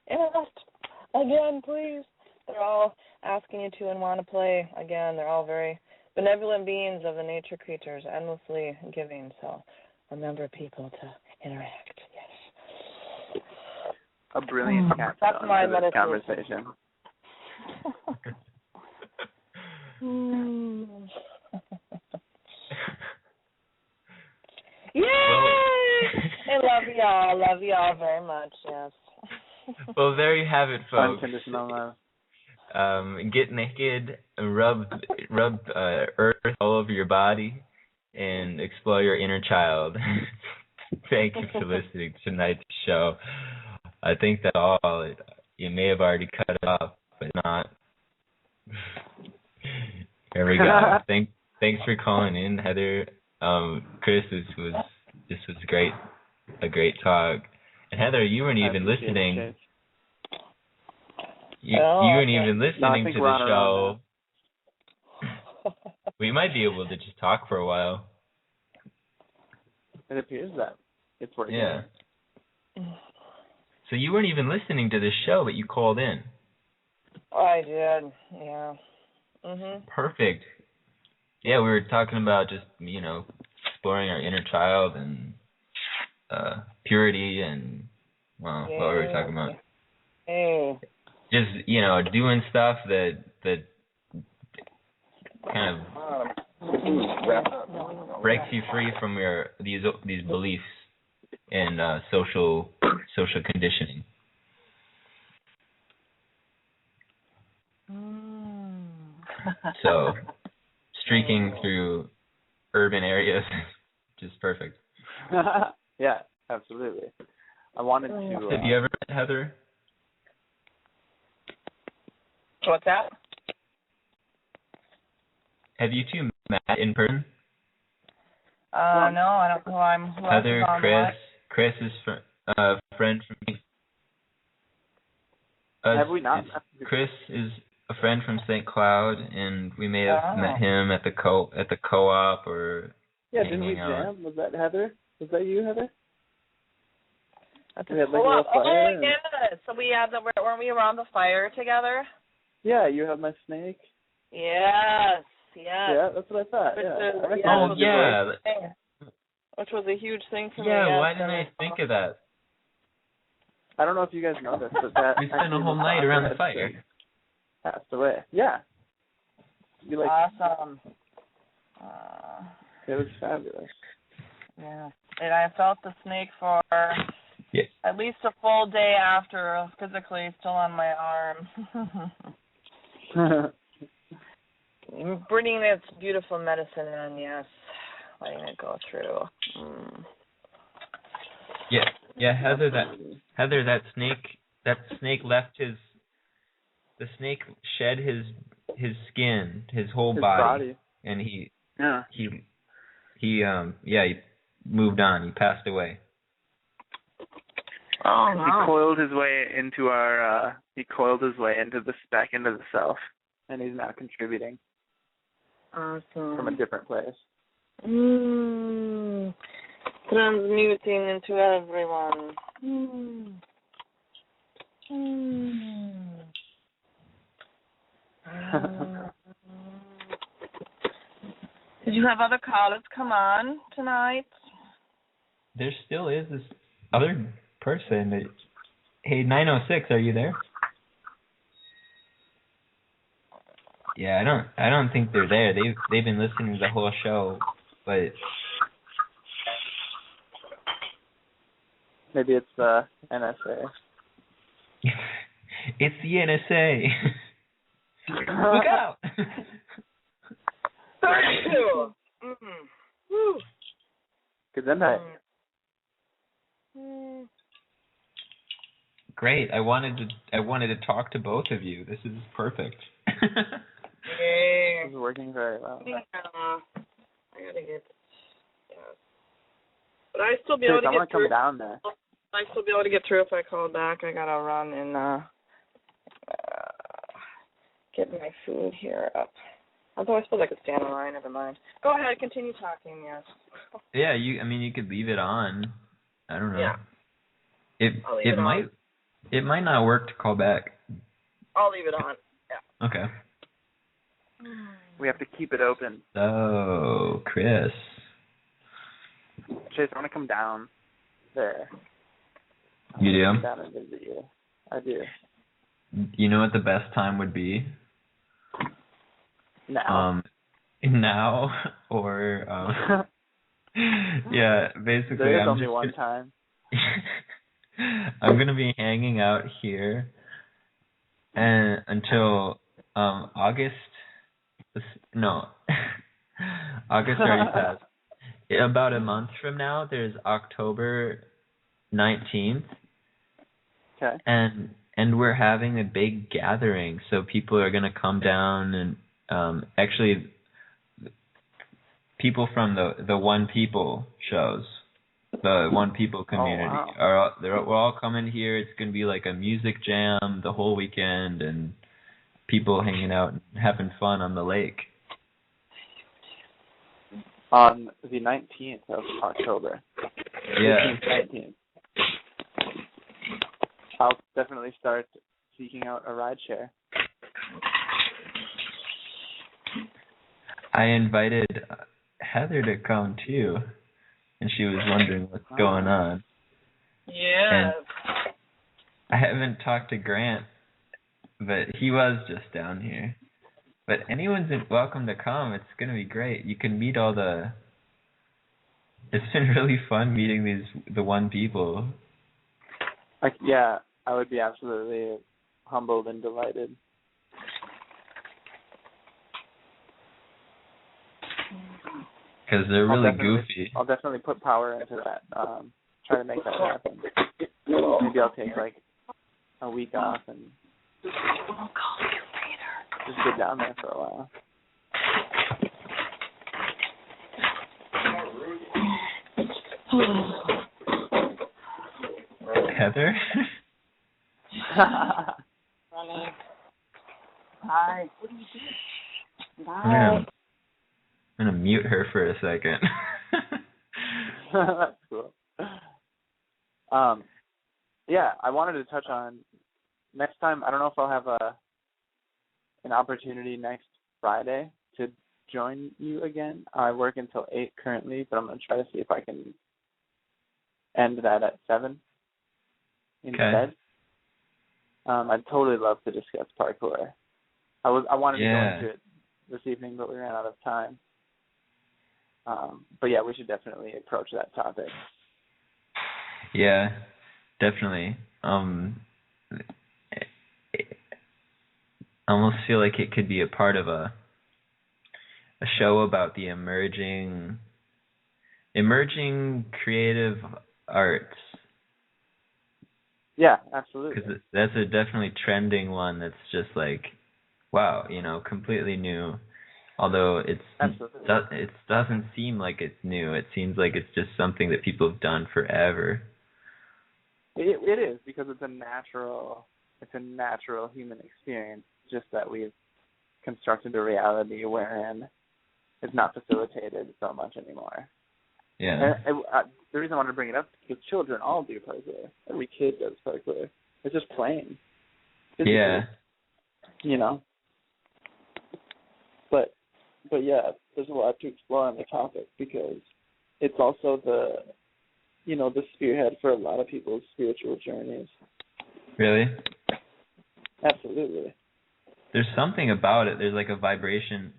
Again, please. They're all asking you to and want to play. Again, they're all very benevolent beings of the nature creatures, endlessly giving. So remember, people, to interact. Yes. A brilliant capstone That's my to this meditation. Conversation. Yay! I love y'all very much. Yes. Well, there you have it, folks. Unconditional love. Get naked, rub earth all over your body, and explore your inner child. Thank you for listening to tonight's show. I think that all you may have already cut it off, but not. There we go. Thanks for calling in, Heather. Chris, this was great, a great talk. And Heather, you weren't even listening. You weren't even listening to the show. We might be able to just talk for a while. It appears that it's working. Yeah. So you weren't even listening to the show, but you called in. I did. Yeah. Mhm. Perfect. Yeah, we were talking about just exploring our inner child and purity and what were we talking about? Hey. Just doing stuff that kind of breaks you free from these beliefs and social conditioning. So streaking through urban areas, just perfect. Yeah, absolutely. I wanted to. Have you ever met Heather? What's that? Have you two met in person? No, I don't know. I'm Heather, Chris is a friend from me. Have we not? Chris is a friend from St. Cloud, and we may have met him at the co-op or. Yeah, didn't we jam? Was that Heather? Was that you, Heather? We had like a little fire. Yes. So weren't we around the fire together? Yeah, you have my snake. Yes. Yes. Yeah, that's what I thought. Which was a huge thing for me. Yeah, why didn't I think of that? I don't know if you guys know this, but that we spent a whole night around the fire. Passed away. Yeah. Awesome. It was fabulous. Yeah. And I felt the snake for at least a full day after, physically still on my arm. Bringing its beautiful medicine in, yes. Letting it go through. Yeah, Heather, that snake left the snake shed his skin, his whole body, and he moved on. He passed away. Oh, wow. He coiled his way into back into the self, and he's now contributing. Awesome. From a different place. Transmuting into everyone. Did you have other callers come on tonight? There still is this other person. Hey, 906, are you there? Yeah, I don't think they're there. They've been listening to the whole show, but maybe it's the NSA. It's the NSA. Look out! 32. Woo. Good night. Great. I wanted to talk to both of you. This is perfect. This is working very well. I gotta get. But I still be able to get through. I want to come down there. I still be able to get through if I call back. I gotta run and get my food here up. Although I suppose I could stand in line. Never mind. Go ahead, continue talking. Yes. Yeah, you could leave it on. I don't know. Yeah. It might not work to call back. I'll leave it on. Yeah. Okay. We have to keep it open. Oh, Chris. Chase, I want to come down there. You do? Come down and visit you. I do. You know what the best time would be? Now. Now or yeah, basically there's only one time. I'm gonna be hanging out here and until August. No, August already passed. About a month from now, there's October 19th. Okay. And we're having a big gathering, so people are gonna come down and actually people from the One People shows. The One People community we're all coming here. It's gonna be like a music jam the whole weekend, and people hanging out and having fun on the lake. On the 19th of October. Yeah. 19th. I'll definitely start seeking out a rideshare. I invited Heather to come too, and she was wondering what's going on. Yeah. And I haven't talked to Grant, but he was just down here. But anyone's welcome to come. It's going to be great. You can meet all the... It's been really fun meeting the One People. Yeah, I would be absolutely humbled and delighted. Because they're really goofy. I'll definitely put power into that. Try to make that happen. Maybe I'll take like a week off and just get down there for a while. Heather? Hi. Bye. I'm gonna mute her for a second. That's cool. Yeah, I wanted to touch on next time. I don't know if I'll have an opportunity next Friday to join you again. I work until 8 currently, but I'm going to try to see if I can end that at 7 instead. I'd totally love to discuss parkour. I wanted to go into it this evening, but we ran out of time. But yeah, we should definitely approach that topic. Yeah, definitely. I almost feel like it could be a part of a show about the emerging creative arts. Yeah, absolutely. Because that's a definitely trending one. That's just like, wow, completely new. Although it doesn't seem like it's new. It seems like it's just something that people have done forever. It is, because it's a natural human experience. Just that we've constructed a reality wherein it's not facilitated so much anymore. Yeah. And the reason I wanted to bring it up is because children all do parkour. Every kid does parkour. It's just playing. Physically, yeah. But yeah, there's a lot to explore on the topic, because it's also the spearhead for a lot of people's spiritual journeys. Really? Absolutely. There's something about it. There's like a vibration.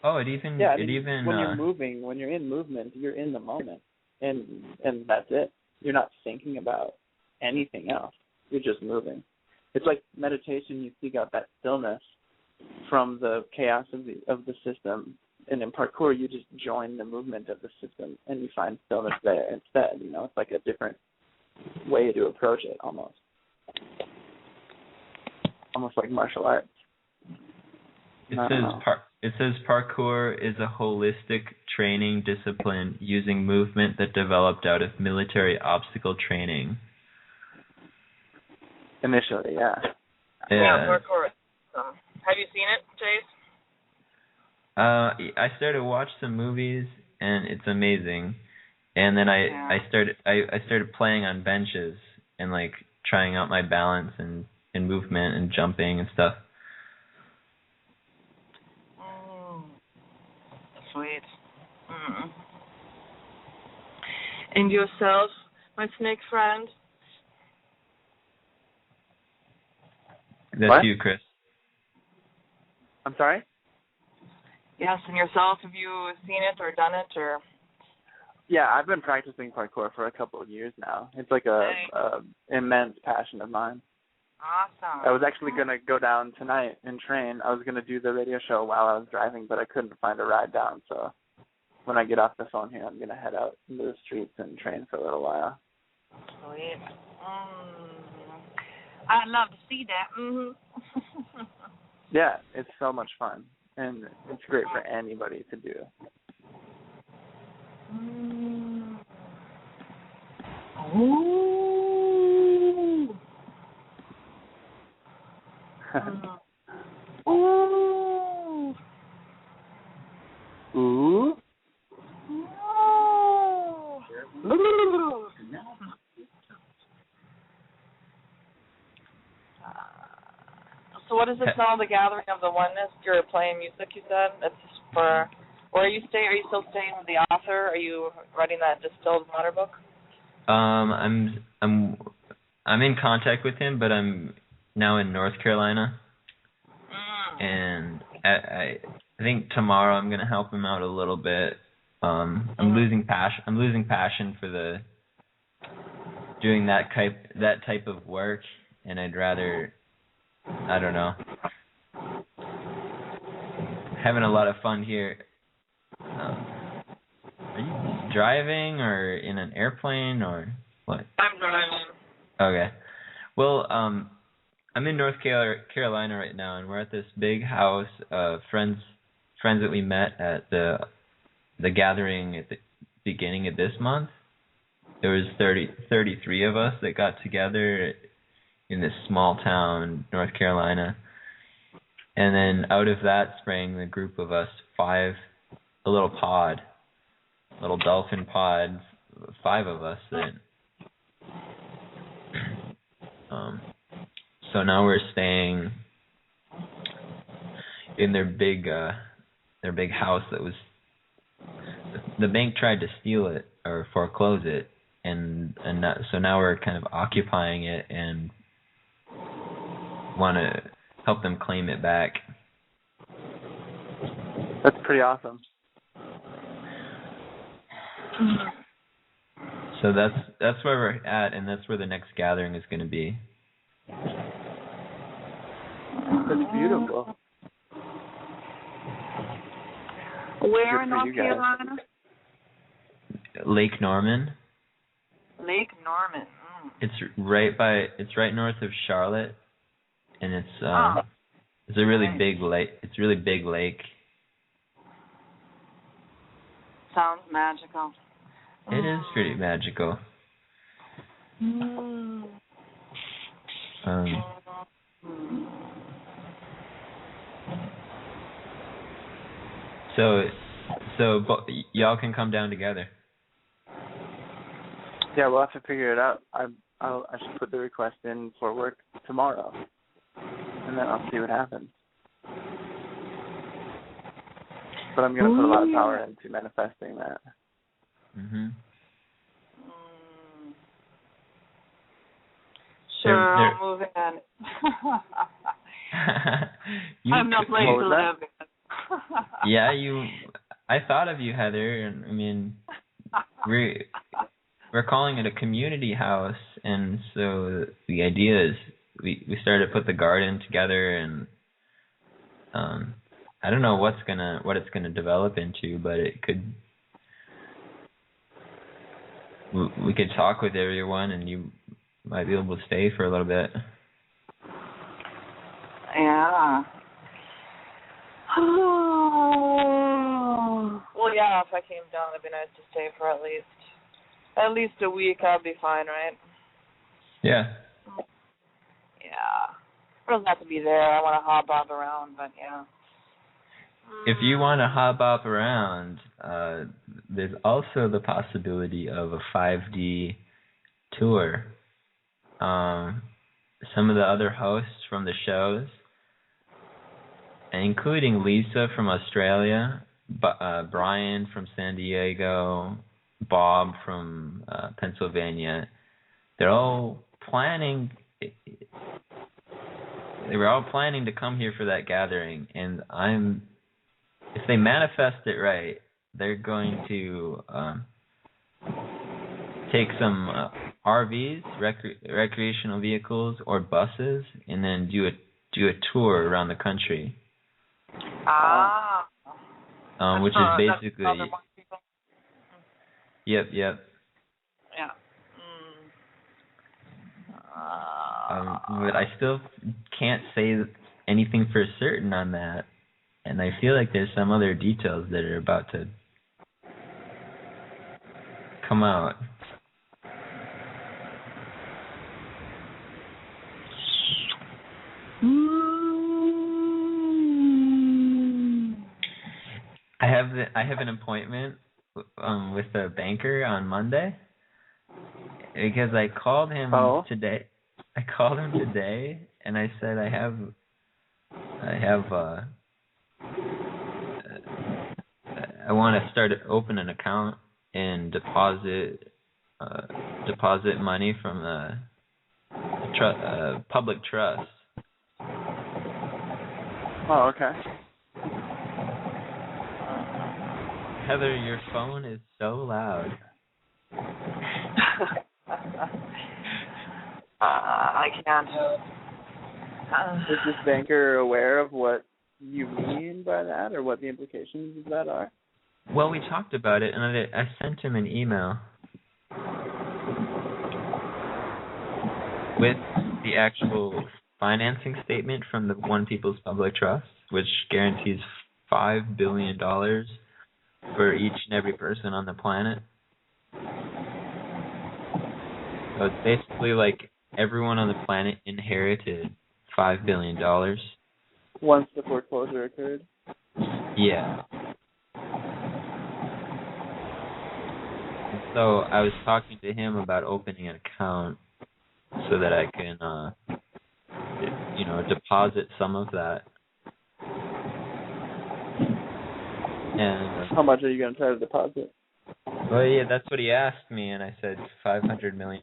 Oh, when you're moving, when you're in movement, you're in the moment, and that's it. You're not thinking about anything else. You're just moving. It's like meditation. You seek out that stillness from the chaos of the system, and in parkour, you just join the movement of the system, and you find stillness there instead. It's like a different way to approach it, almost like martial arts. It says parkour is a holistic training discipline using movement that developed out of military obstacle training. Initially, yeah. Yeah, parkour. Have you seen it, Chase? I started to watch some movies, and it's amazing. And then I started playing on benches and like trying out my balance and movement and jumping and stuff. Sweet. And yourself, my snake friend? That's what? You, Chris. I'm sorry? Yes, and yourself, have you seen it or done it or? Yeah, I've been practicing parkour for a couple of years now. It's like a immense passion of mine. Awesome. I was actually going to go down tonight and train. I was going to do the radio show while I was driving, but I couldn't find a ride down. So when I get off the phone here, I'm going to head out into the streets and train for a little while. Sweet. I'd love to see that. Yeah, it's so much fun, and it's great for anybody to do. Ooh. Ooh. Ooh. Ooh. So what is this now, the Gathering of the Oneness? You're playing music, you said? It's for, where are you staying? Are you still staying with the author? Are you writing that distilled water book? I'm in contact with him, but I'm now in North Carolina. And I think tomorrow I'm gonna help him out a little bit. I'm losing passion for doing that type of work, and I'd rather, I don't know, having a lot of fun here. Are you driving or in an airplane or what? I'm driving. Okay. Well, I'm in North Carolina right now, and we're at this big house of friends that we met at the gathering at the beginning of this month. There was 33 of us that got together in this small town, North Carolina. And then out of that sprang the group of us, a little dolphin pod, 5 of us that so now we're staying in their big their big house that was. The bank tried to steal it or foreclose it, so now we're kind of occupying it and want to help them claim it back. That's pretty awesome. So that's where we're at, and that's where the next gathering is going to be. That's beautiful. Where in North Carolina? Lake Norman. Lake Norman. It's right north of Charlotte, and it's a really big lake. It's a really big lake. Sounds magical. It is pretty magical. So y'all can come down together. Yeah, we'll have to figure it out. I should put the request in for work tomorrow, and then I'll see what happens. But I'm going to put a lot of power into manifesting that. Sure, I'll move in. I have no place to live. Yeah, I thought of you, Heather, and I mean, we're calling it a community house, and so the idea is we started to put the garden together, and I don't know what it's gonna develop into, but it could. We could talk with everyone, and you might be able to stay for a little bit. Yeah. Well, yeah, if I came down, it'd be nice to stay for at least a week. I'd be fine, right? Yeah. Yeah. It doesn't have to be there. I want to hop around, but yeah. If you want to hop around, there's also the possibility of a 5D tour. Some of the other hosts from the shows, including Lisa from Australia, Brian from San Diego, Bob from Pennsylvania, they were all planning to come here for that gathering, and if they manifest it right, they're going to take some RVs, recreational vehicles, or buses, and then do a tour around the country. Which is basically. Yep. Yeah. But I still can't say anything for certain on that, and I feel like there's some other details that are about to come out. I have an appointment with a banker on Monday because I called him today. I called him today and I said I want to open an account and deposit money from a public trust. Oh, okay. Heather, your phone is so loud. I can't. Is this banker aware of what you mean by that, or what the implications of that are? Well, we talked about it, and I sent him an email with the actual financing statement from the One People's Public Trust, which guarantees $5 billion for each and every person on the planet. So it's basically like everyone on the planet inherited $5 billion. Once the foreclosure occurred? Yeah. So I was talking to him about opening an account so that I can, deposit some of that. And how much are you going to try to deposit? well, yeah, that's what he asked me, and I said $500 million.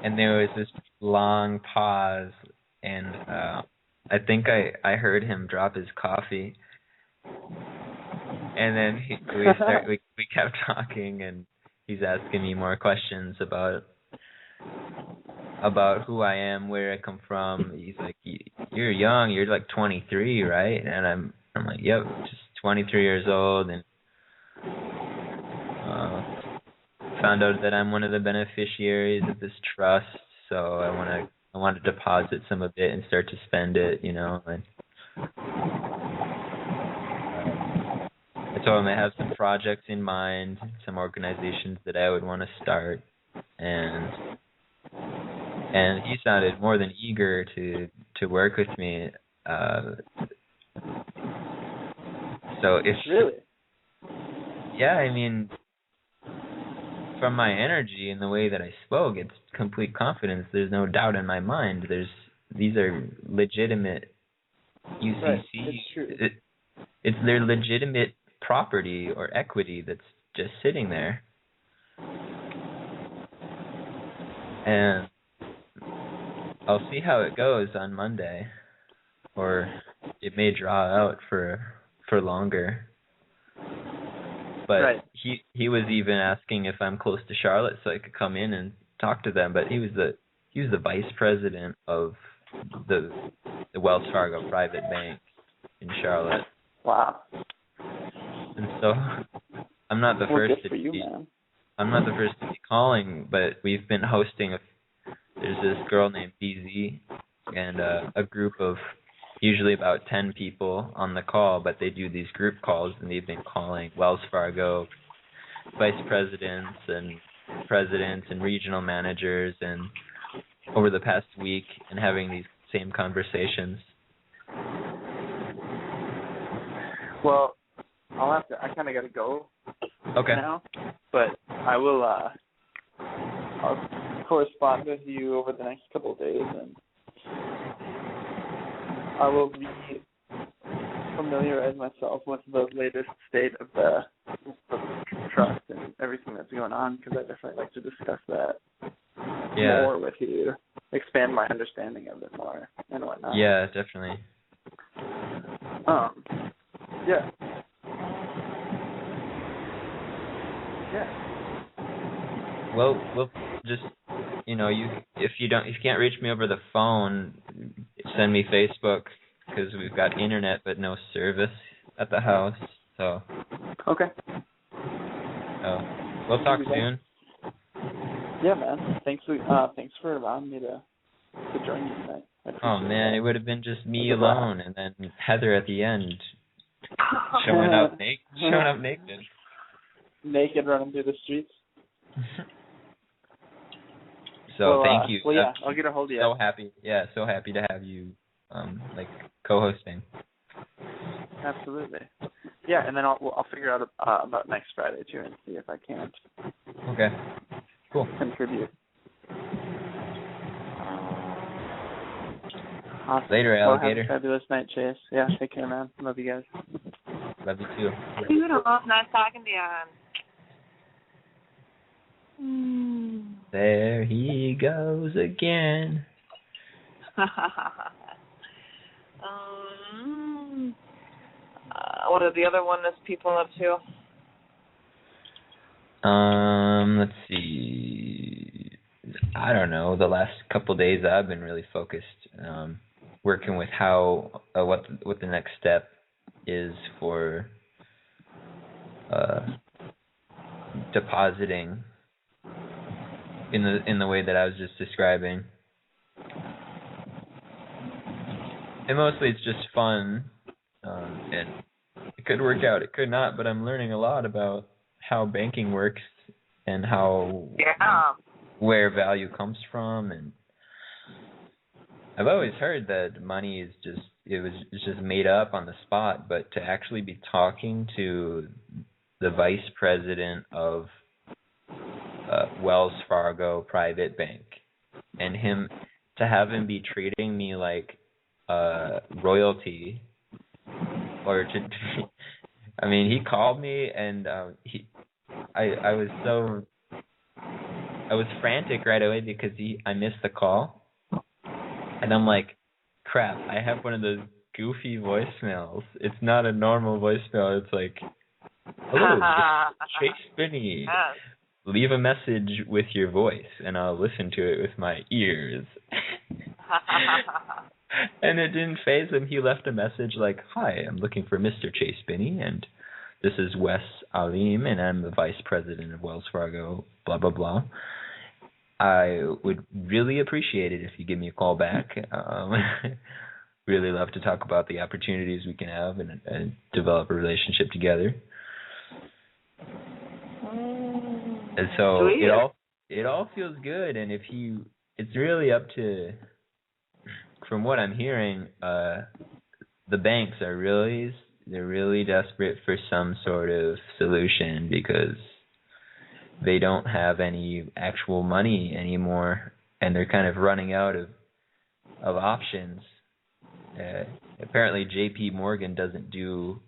And there was this long pause, and I think I heard him drop his coffee. And then we kept talking, and he's asking me more questions about who I am, where I come from. He's like, "You're young. You're like 23, right?" And I'm like, "Yep, just 23 years old." And found out that I'm one of the beneficiaries of this trust, so I want to deposit some of it and start to spend it, you know. And I told him I have some projects in mind, some organizations that I would want to start, and he sounded more than eager to work with me. So if really, yeah, I mean, from my energy and the way that I spoke, it's complete confidence. There's no doubt in my mind. These are legitimate UCC. Right. It's true. It's their legitimate property or equity that's just sitting there. And I'll see how it goes on Monday, or it may draw out for longer. But right. he was even asking if I'm close to Charlotte so I could come in and talk to them. But he was the vice president of the Wells Fargo private bank in Charlotte. Wow. And so I'm not the first to be. I'm not the first to be calling, but we've been hosting there's this girl named BZ and a group of usually about 10 people on the call, but they do these group calls, and they've been calling Wells Fargo vice presidents and regional managers and over the past week and having these same conversations. Well, I kind of got to go now, but I will I'll correspond with you over the next couple of days, and I will re-familiarize myself with the latest state of the trust and everything that's going on, because I definitely like to discuss that more with you, expand my understanding of it more and whatnot. Yeah, definitely. Yeah. Well, we'll just, you know, if you can't reach me over the phone, send me Facebook, because we've got internet but no service at the house. So. Okay. We'll talk soon. Yeah, man. Thanks for allowing me to join you tonight. Oh man, it would have been just me alone, and then Heather at the end, showing up naked. Naked, running through the streets. So thank you. Well, yeah, I'll get a hold of you. So happy to have you, co-hosting. Absolutely. Yeah, and then I'll figure out about next Friday too, and see if I can't. Okay. Cool. Contribute. Awesome. Later, alligator. Have a fabulous night, Chase. Yeah, take care, man. Love you guys. Love you too. Beautiful. Nice talking to you. There he goes again. What are the other wellness people up to? Let's see. I don't know. The last couple of days I've been really focused, working with how what the next step is for depositing in the way that I was just describing. And mostly it's just fun, and it could work out, it could not, but I'm learning a lot about how banking works and where value comes from. And I've always heard that money is just made up on the spot, but to actually be talking to the vice president of Wells Fargo private bank, and to have him be treating me like royalty or to. I mean, he called me, and I was frantic right away because I missed the call, and I'm like, crap, I have one of those goofy voicemails. It's not a normal voicemail. It's like, hello, Chase Binnie. Yes. Leave a message with your voice, and I'll listen to it with my ears. And it didn't faze him. He left a message like, hi, I'm looking for Mr. Chase Binnie, and this is Wes Alim, and I'm the vice president of Wells Fargo, blah, blah, blah. I would really appreciate it if you give me a call back. Really love to talk about the opportunities we can have and develop a relationship together. And so it all feels good, and it's really up to, from what I'm hearing, the banks are really desperate for some sort of solution because they don't have any actual money anymore, and they're kind of running out of options. Apparently, J.P. Morgan doesn't do.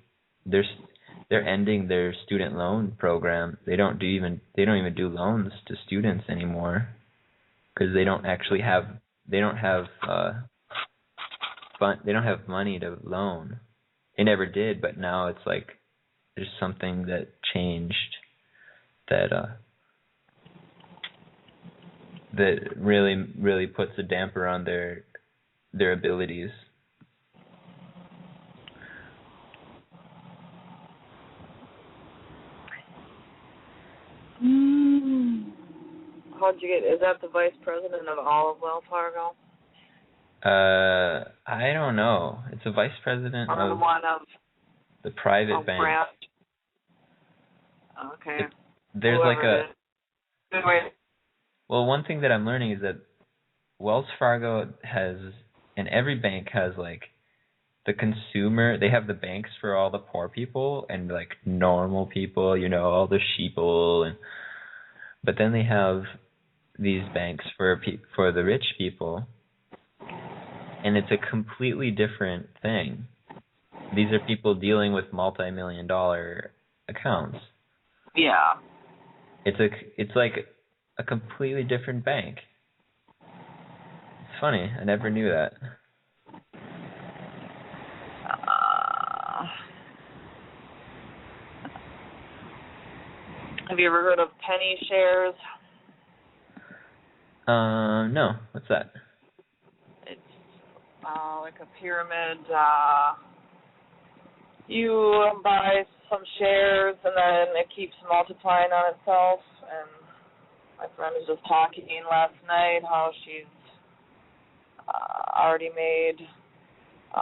They're ending their student loan program. They don't even do loans to students anymore because they don't have money to loan. They never did, but now it's like there's something that changed that really puts a damper on their abilities. How'd you get? Is that the vice president of all of Wells Fargo? I don't know. It's a vice president or of one of the private bank. Brand. Okay. There's Whoever like well, one thing that I'm learning is that Wells Fargo has, and every bank has like the consumer. They have the banks for all the poor people and like normal people, all the sheeple, but then they have these banks for the rich people, and it's a completely different thing. These are people dealing with multi-million-dollar accounts. Yeah. It's like a completely different bank. It's funny. I never knew that. Have you ever heard of penny shares? No. What's that? It's like a pyramid. You buy some shares and then it keeps multiplying on itself. And my friend was just talking last night how she's already made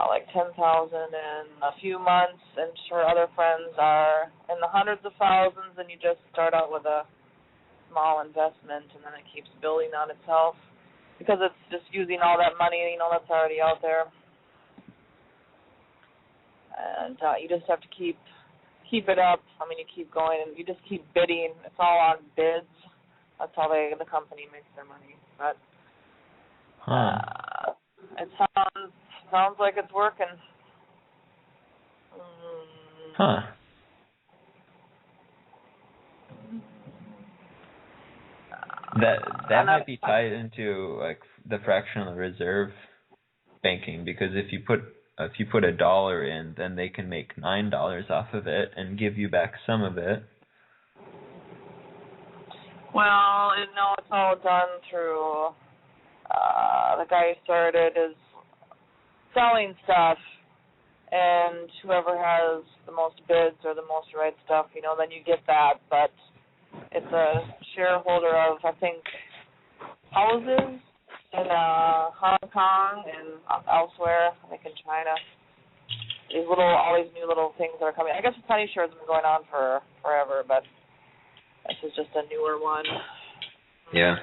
like $10,000 in a few months, and her other friends are in the hundreds of thousands, and you just start out with a small investment and then it keeps building on itself because it's just using all that money, that's already out there. And you just have to keep it up. I mean, you keep going and you just keep bidding. It's all on bids. That's how the company makes their money. But it sounds like it's working. Huh. That might be tied into like the fractional reserve banking, because if you put $1 in, then they can make $9 off of it and give you back some of it. Well, it's all done through the guy who started is selling stuff, and whoever has the most bids or the most right stuff, then you get that. But it's a shareholder of, I think, houses in Hong Kong and elsewhere, I think in China. All these new little things that are coming. I guess the penny shares have been going on for forever, but this is just a newer one. Yeah.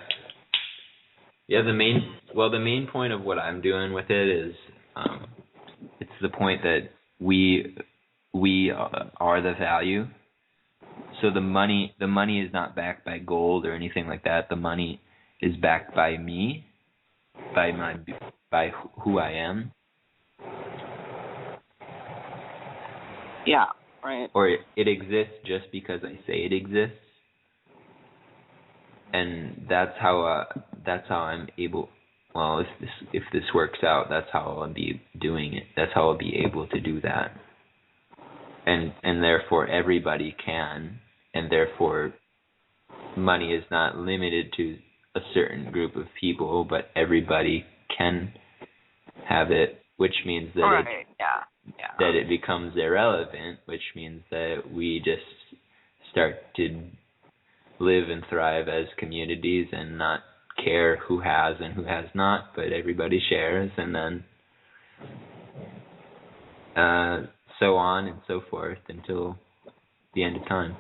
Yeah, the main point of what I'm doing with it is it's the point that we are the value. So the money is not backed by gold or anything like that. The money is backed by me, by who I am. Yeah, right. Or it exists just because I say it exists. And that's how I'm able. Well, if this works out, that's how I'll be doing it. That's how I'll be able to do that. And therefore everybody can, and therefore money is not limited to a certain group of people, but everybody can have it, which means that that it becomes irrelevant, which means that we just start to live and thrive as communities and not care who has and who has not, but everybody shares, and then so on and so forth until the end of time.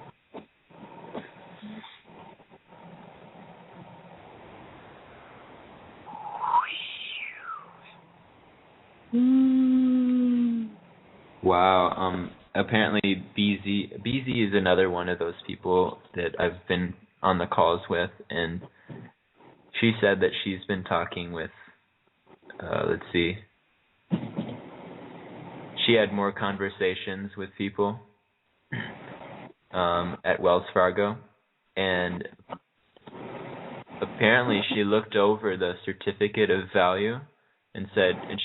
Wow. Apparently BZ is another one of those people that I've been on the calls with, and she said that she's been talking with, let's see, she had more conversations with people at Wells Fargo, and apparently she looked over the certificate of value and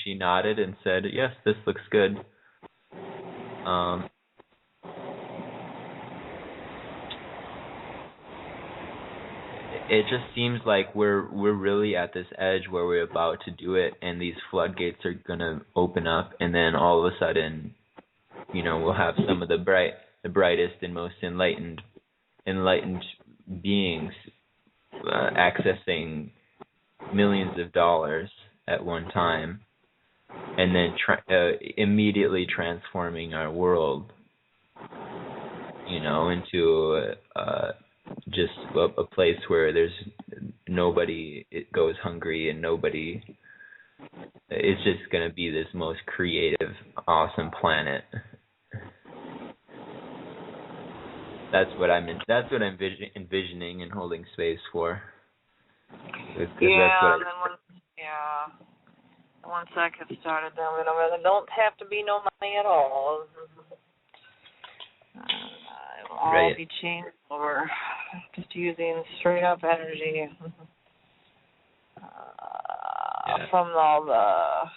she nodded and said, yes, this looks good. It just seems like we're really at this edge where we're about to do it, and these floodgates are gonna open up, and then all of a sudden, we'll have some of the brightest and most enlightened beings accessing millions of dollars at one time, and then immediately transforming our world, into just a place where there's nobody goes hungry and nobody. It's just going to be this most creative, awesome planet. That's what I'm envisioning and holding space for. Once that gets started, then there don't have to be no money at all. It will all be changed over, just using straight up energy from all the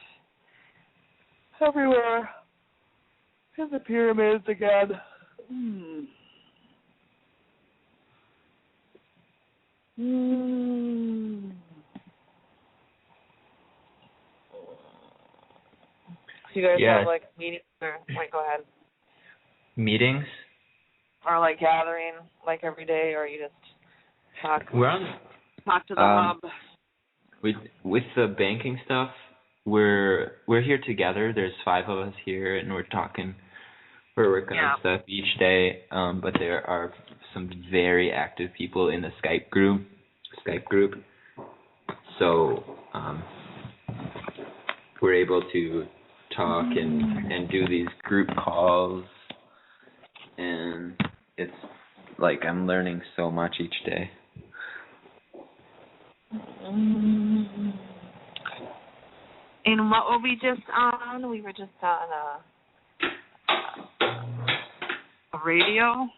everywhere in the pyramids again. So you guys have like meetings or go ahead. Meetings? Or like gathering like every day, or you just talk to the hub? With the banking stuff, we're here together. There's 5 of us here, and we're working on stuff each day. But there are some very active people in the Skype group. So we're able to talk and do these group calls, and it's like I'm learning so much each day. And what were we just on? We were just on a radio.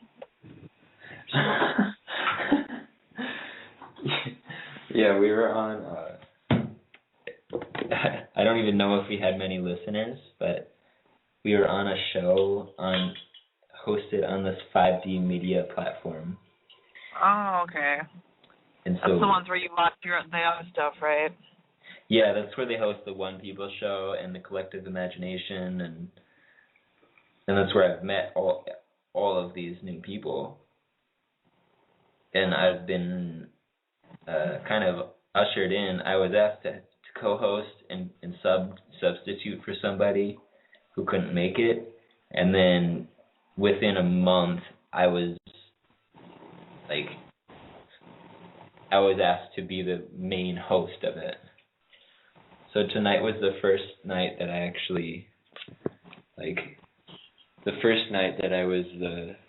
Yeah, we were on. I don't even know if we had many listeners, but we were on a show hosted on this 5D media platform. Oh, okay. And that's the ones where you watch the other stuff, right? Yeah, that's where they host the One People Show and the Collective Imagination, and that's where I've met all of these new people. And I've been kind of ushered in. I was asked to co-host and substitute for somebody who couldn't make it, and then within a month I was asked to be the main host of it. So tonight was the first night that I actually was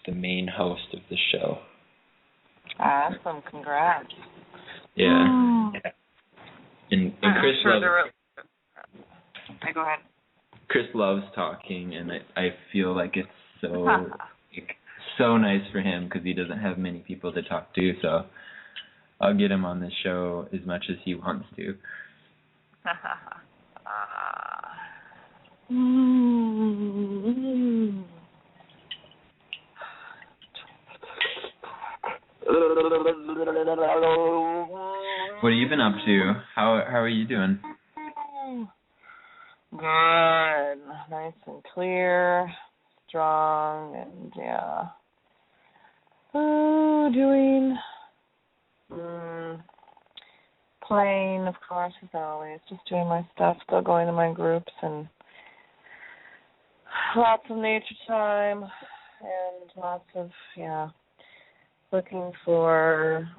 the main host of the show. Awesome, congrats. Yeah. And Chris loves. Go ahead. Chris loves talking, and I feel like so nice for him because he doesn't have many people to talk to. So I'll get him on the show as much as he wants to. What have you been up to? How are you doing? Good. Nice and clear, strong, and yeah. Playing, of course, as always. Just doing my stuff, still going to my groups, and lots of nature time, and lots of, looking for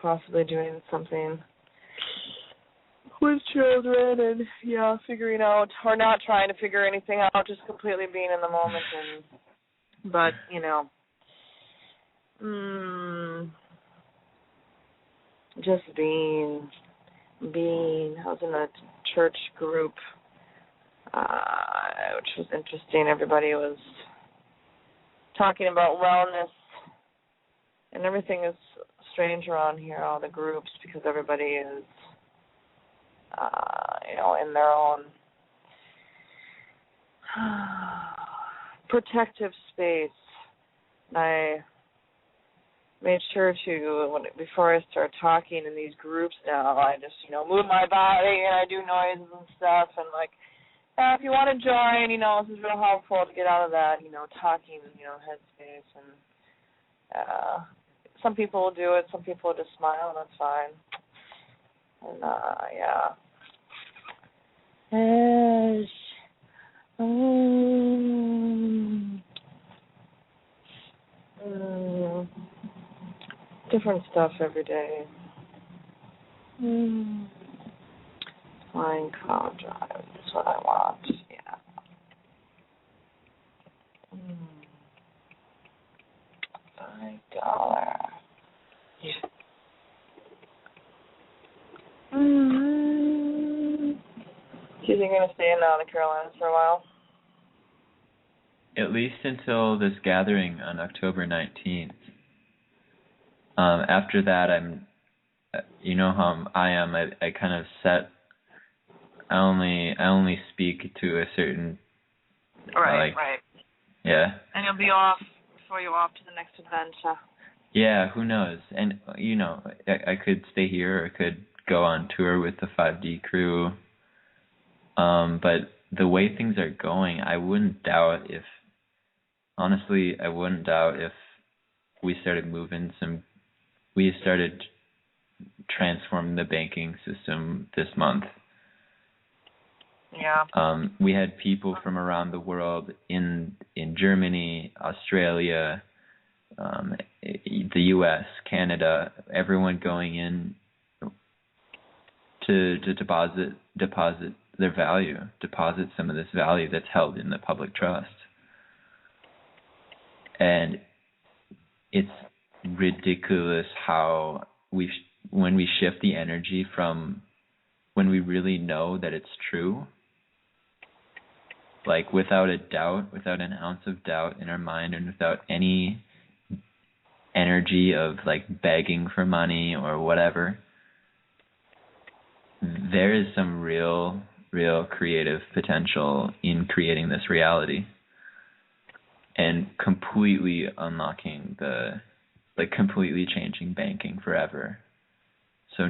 possibly doing something with children and, figuring out, or not trying to figure anything out, just completely being in the moment. But, just being. I was in a church group, which was interesting. Everybody was talking about wellness, and everything is strange around here, all the groups, because everybody is, in their own protective space. And I made sure to, before I start talking in these groups now, I just, move my body and I do noises and stuff. And, if you want to join, this is real helpful to get out of that, talking, headspace. And some people will do it. Some people will just smile, and that's fine. And, Yes. Different stuff every day. Flying cloud drive is what I want. Yeah. $5. Yeah. Do you think you're going to stay in the Carolinas for a while? At least until this gathering on October 19th. After that, I'm, how I am. I kind of set. I only speak to a certain. Right. Yeah. And you'll be off before you're off to the next adventure. Yeah, who knows? And I could stay here, or I could go on tour with the 5D crew. But the way things are going, I wouldn't doubt if we started transforming the banking system this month. Yeah. We had people from around the world in Germany, Australia, the U.S., Canada, everyone going in to deposit their value, deposit some of this value that's held in the public trust. And it's ridiculous how when we shift the energy from when we really know that it's true, without a doubt, without an ounce of doubt in our mind, and without any energy of begging for money or whatever, there is some real creative potential in creating this reality and completely unlocking completely changing banking forever. So,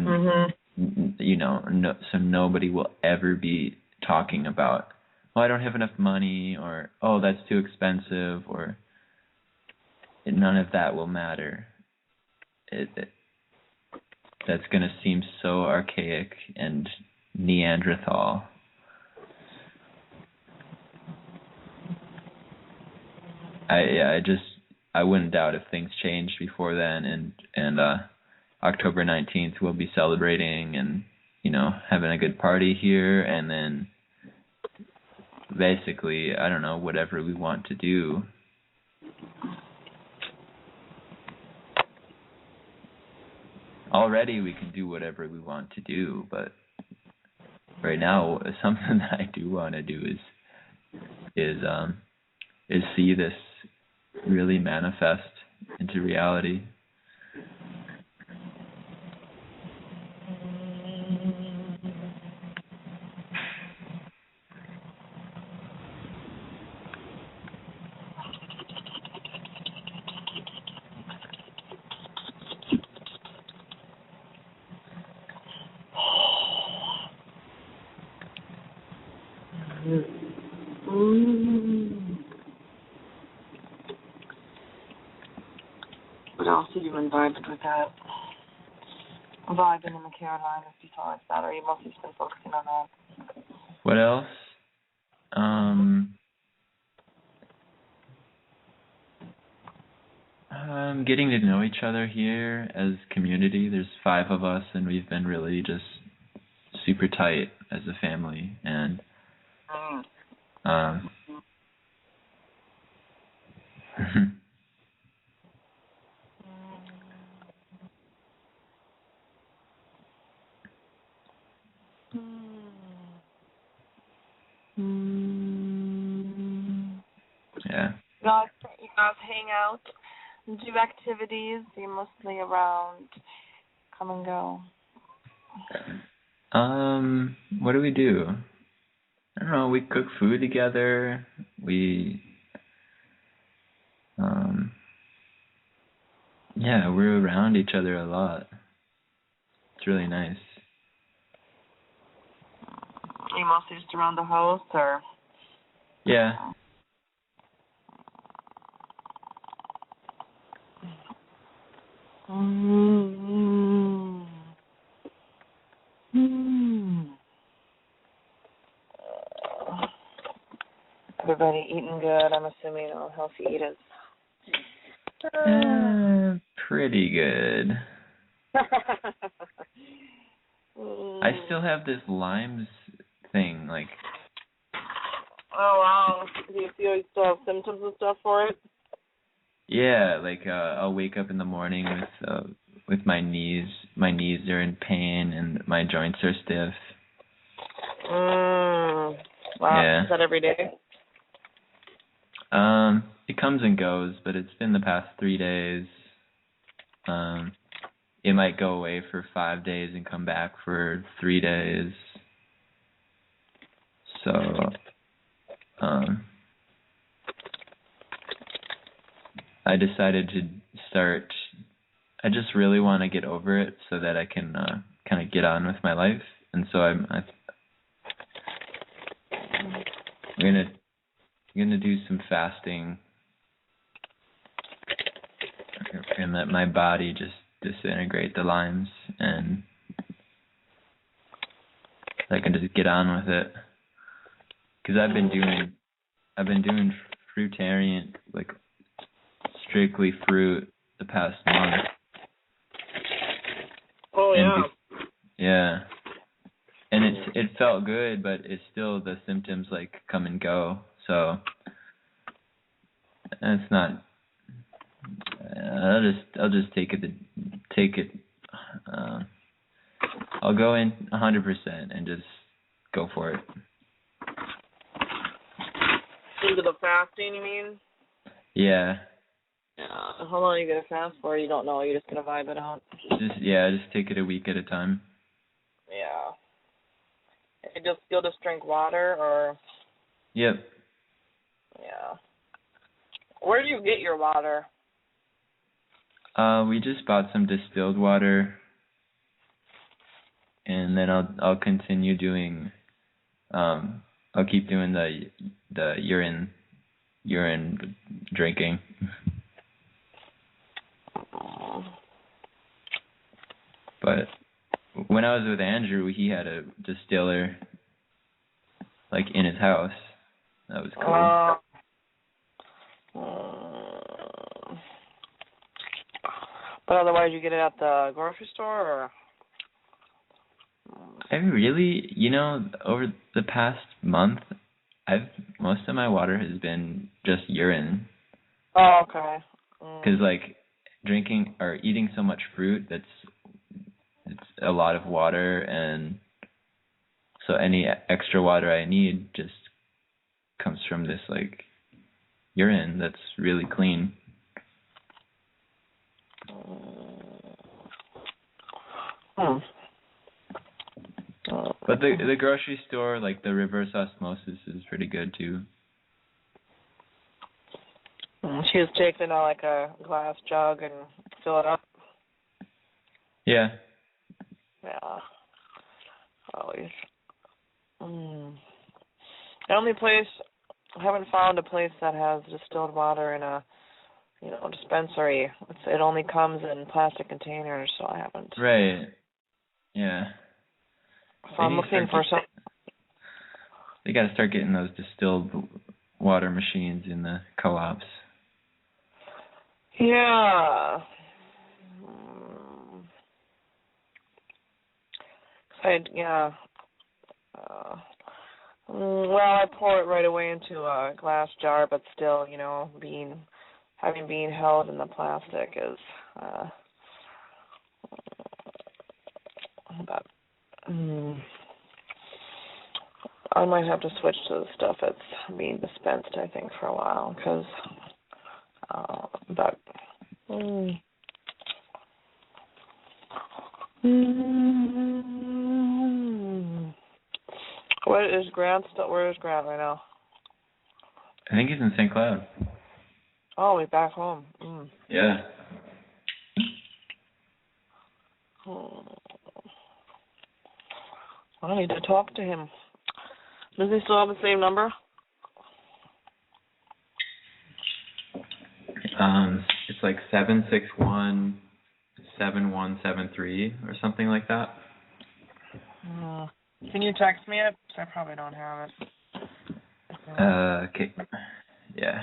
so nobody will ever be talking about, I don't have enough money, or, that's too expensive, or none of that will matter. That's going to seem so archaic and Neanderthal. I wouldn't doubt if things changed before then, and October 19th we'll be celebrating and having a good party here, and then basically, I don't know, whatever we want to do. Already we can do whatever we want to do, but right now something that I do want to do is see this really manifest into reality. What else have you been vibing with that? Vibing in the Carolinas besides that, or you mostly just been focusing on that? What else? Getting to know each other here as community. There's 5 of us, and we've been really just super tight as a family, and yeah. You guys hang out, do activities. You're mostly around, come and go. What do we do? I don't know. We cook food together. We, yeah, we're around each other a lot. It's really nice. Are you mostly just around the house, or? Yeah. Everybody eating good, I'm assuming, all healthy eaters. Pretty good. I still have this Lyme's thing, like. Oh, wow. Do you feel you still have symptoms and stuff for it? Yeah, like I'll wake up in the morning with my knees. My knees are in pain and my joints are stiff. Wow. Yeah. Is that every day? It comes and goes, but it's been the past 3 days. It might go away for 5 days and come back for 3 days. So, I decided to start. I just really want to get over it so that I can kind of get on with my life, and so I'm gonna do some fasting and let my body just disintegrate the limes, and I can just get on with it. Because I've been doing fruitarian, like strictly fruit, the past month. Oh yeah. Yeah. And it felt good, but it's still, the symptoms like come and go. So it's not. I'll just take it. I'll go in 100% and just go for it. Into the fasting, you mean? Yeah. Yeah. How long are you gonna fast for? You don't know. You're just gonna vibe it out. Just take it a week at a time. Yeah. You'll just drink water, or? Yep. Yeah. Where do you get your water? We just bought some distilled water, and then I'll continue doing. I'll keep doing the urine drinking. But when I was with Andrew, he had a distiller like in his house. That was cool. But otherwise, you get it at the grocery store, or? I really, over the past month, most of my water has been just urine. Oh, okay. Because like drinking or eating so much fruit, it's a lot of water, and so any extra water I need just comes from this like urine that's really clean. But the grocery store, like the reverse osmosis, is pretty good too. She was taking out like a glass jug and fill it up. Yeah. Yeah. Always. The only place, I haven't found a place that has distilled water in a, dispensary. It only comes in plastic containers, so I haven't. Right. Yeah. So I'm looking for some. They got to start getting those distilled water machines in the co-ops. Yeah. Well, I pour it right away into a glass jar, but still, having been held in the plastic is I might have to switch to the stuff that's being dispensed, I think, for a while, because Where is Grant right now? I think he's in St. Cloud. Oh, he's back home. Yeah. I need to talk to him. Does he still have the same number? It's like 761-7173 or something like that. Can you text me it? I probably don't have it. Okay. Yeah.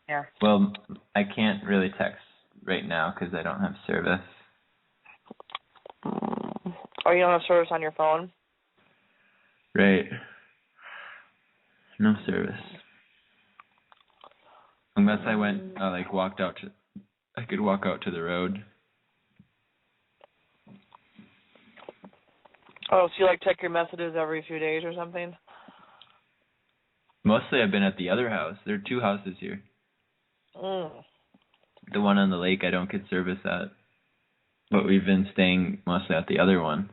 Yeah. Well, I can't really text right now because I don't have service. Oh, you don't have service on your phone? Right. No service. Unless I could walk out to the road. Oh, so you check your messages every few days or something? Mostly I've been at the other house. There are two houses here. The one on the lake I don't get service at. But we've been staying mostly at the other one.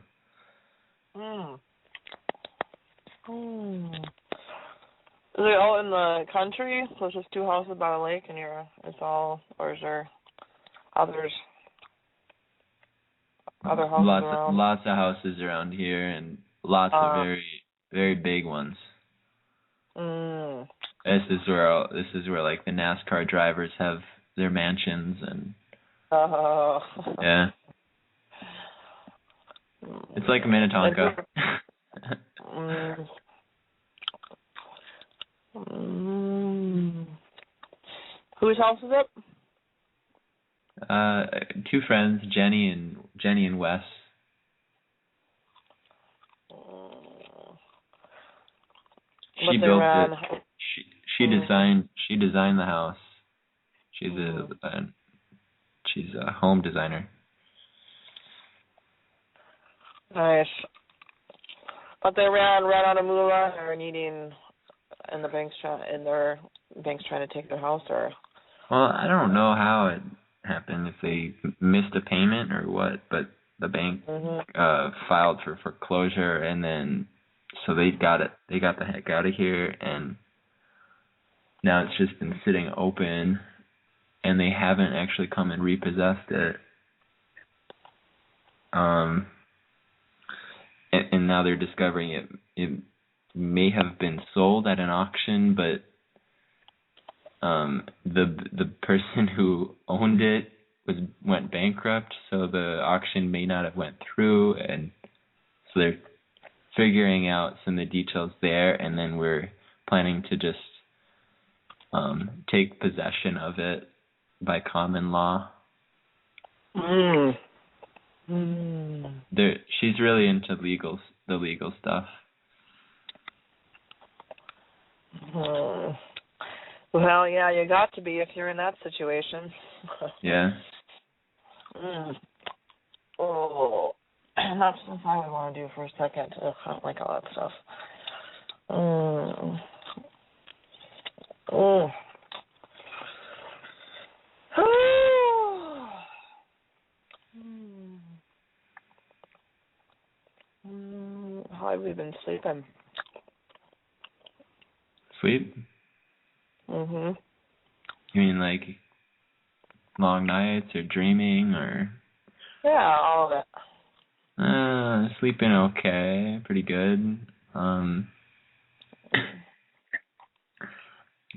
Is it all in the country? So it's just two houses by the lake and or is there others? Other houses around? Lots of houses around here and lots of very, very big ones. This is where like the NASCAR drivers have their mansions and yeah. It's like Minnetonka. Whose house is it? Two friends, Jenny and Wes. She built it. She designed the house. She's a home designer. Nice. But they ran out of moolah or needing, and their bank's trying to take their house, or? Well, I don't know how it happened, if they missed a payment or what, but the bank filed for foreclosure, and then so they got the heck out of here, and now it's just been sitting open, and they haven't actually come and repossessed it. And now they're discovering it may have been sold at an auction, but the person who owned it went bankrupt, so the auction may not have went through, and so they're figuring out some of the details there, and then we're planning to just take possession of it by common law. She's really into the legal stuff. Well, yeah, you got to be if you're in that situation. Yeah. Oh, that's something I would want to do for a second. I don't like all that stuff. have we been sleeping? Sleep? Mhm. You mean like long nights or dreaming or? Yeah, all of it. Sleeping okay, pretty good. Like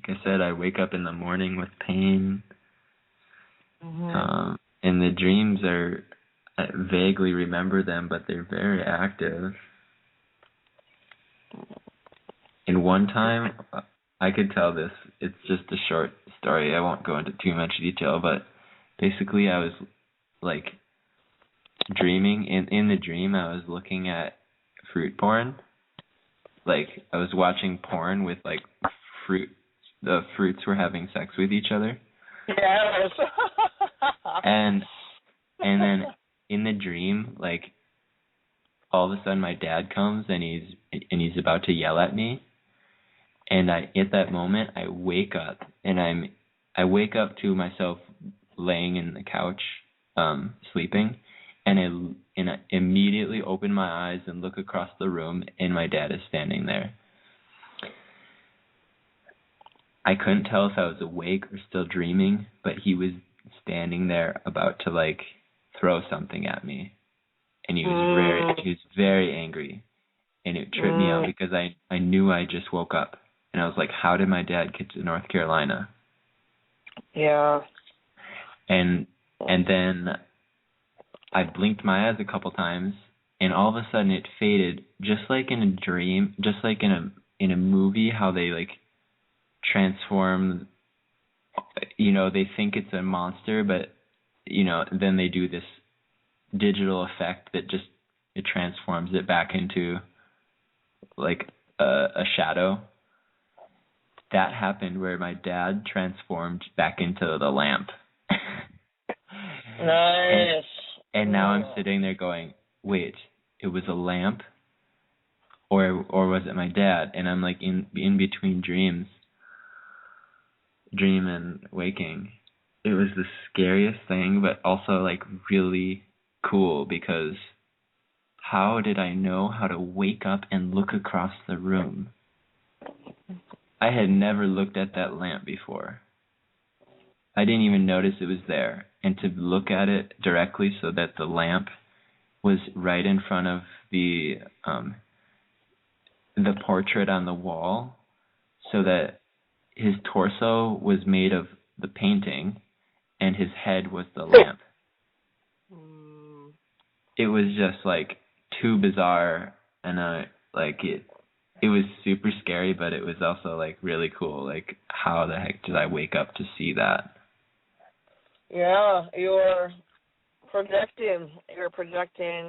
I said, I wake up in the morning with pain. Mhm. And the dreams I vaguely remember them, but they're very active. And one time, I could tell this, it's just a short story, I won't go into too much detail, but basically I was like dreaming, in the dream I was looking at fruit porn. Like I was watching porn with like the fruits were having sex with each other. Yes. And then in the dream, like all of a sudden my dad comes and he's about to yell at me. And at that moment I wake up and I wake up to myself laying in the couch, sleeping, and I immediately open my eyes and look across the room and my dad is standing there. I couldn't tell if I was awake or still dreaming, but he was standing there about to like throw something at me. And he was very angry. And it tripped me out because I knew I just woke up. And I was like, how did my dad get to North Carolina? Yeah. And then I blinked my eyes a couple times, and all of a sudden it faded, just like in a dream, just like in a movie, how they like transform. They think it's a monster, but then they do this digital effect that just it transforms it back into like a shadow. That happened where my dad transformed back into the lamp. Nice. And now I'm sitting there going, wait, it was a lamp? Or was it my dad? And I'm like in between dream and waking. It was the scariest thing, but also like really cool because how did I know how to wake up and look across the room? I had never looked at that lamp before. I didn't even notice it was there. And to look at it directly so that the lamp was right in front of the portrait on the wall, so that his torso was made of the painting and his head was the lamp. It was just like too bizarre, and it was super scary, but it was also like really cool. Like, how the heck did I wake up to see that? Yeah, you're projecting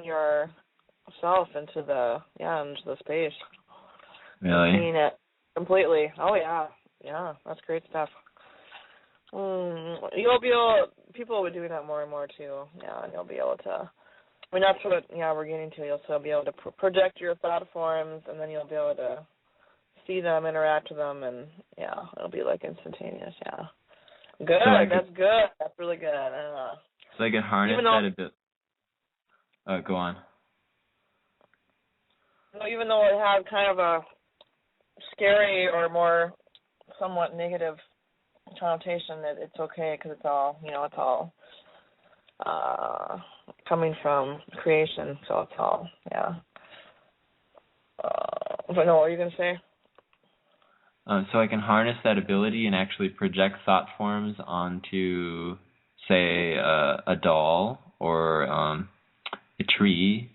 yourself into the space. Really? Seeing it completely. Oh yeah, that's great stuff. People will be doing that more and more too. Yeah, and you'll be able to. I mean, that's what we're getting to. You'll still be able to project your thought forms, and then you'll be able to see them, interact with them, and it'll be like instantaneous. Yeah. Good. That's good. That's really good. So I could harness that a bit. Go on. Even though it had kind of a scary or more somewhat negative connotation, it's okay because it's all coming from creation. So it's all but no, what are you gonna say? So I can harness that ability and actually project thought forms onto, say, a doll or a tree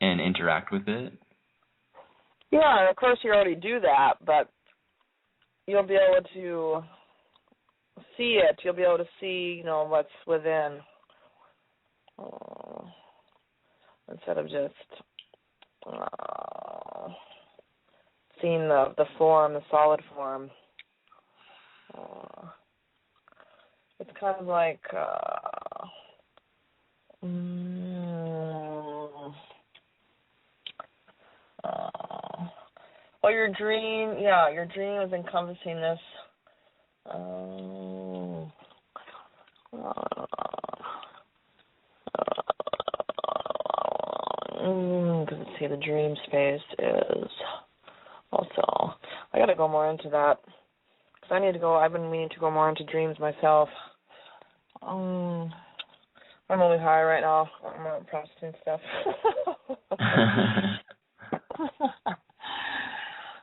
and interact with it. Yeah, and of course you already do that, but you'll be able to see it. You'll be able to see, what's within, instead of just seeing the form, the solid form. It's kind of like your dream is encompassing this because it the dream space is also, I got to go more into that. Because I need to go, I've been meaning to go more into dreams myself. I'm only high right now. I'm not processing stuff.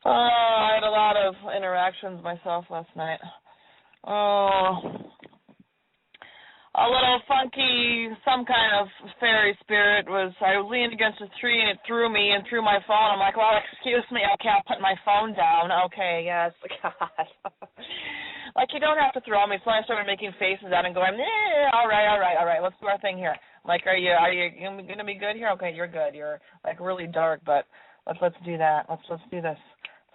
I had a lot of interactions myself last night. A little funky, some kind of fairy spirit I was leaning against a tree and it threw me and threw my phone. I'm like, well, excuse me, I can't put my phone down. Okay, yes, God. Like, you don't have to throw me. So I started making faces at it and going, all right, let's do our thing here. I'm like, are you going to be good here? Okay, you're good. You're, like, really dark, but let's do that. Let's do this.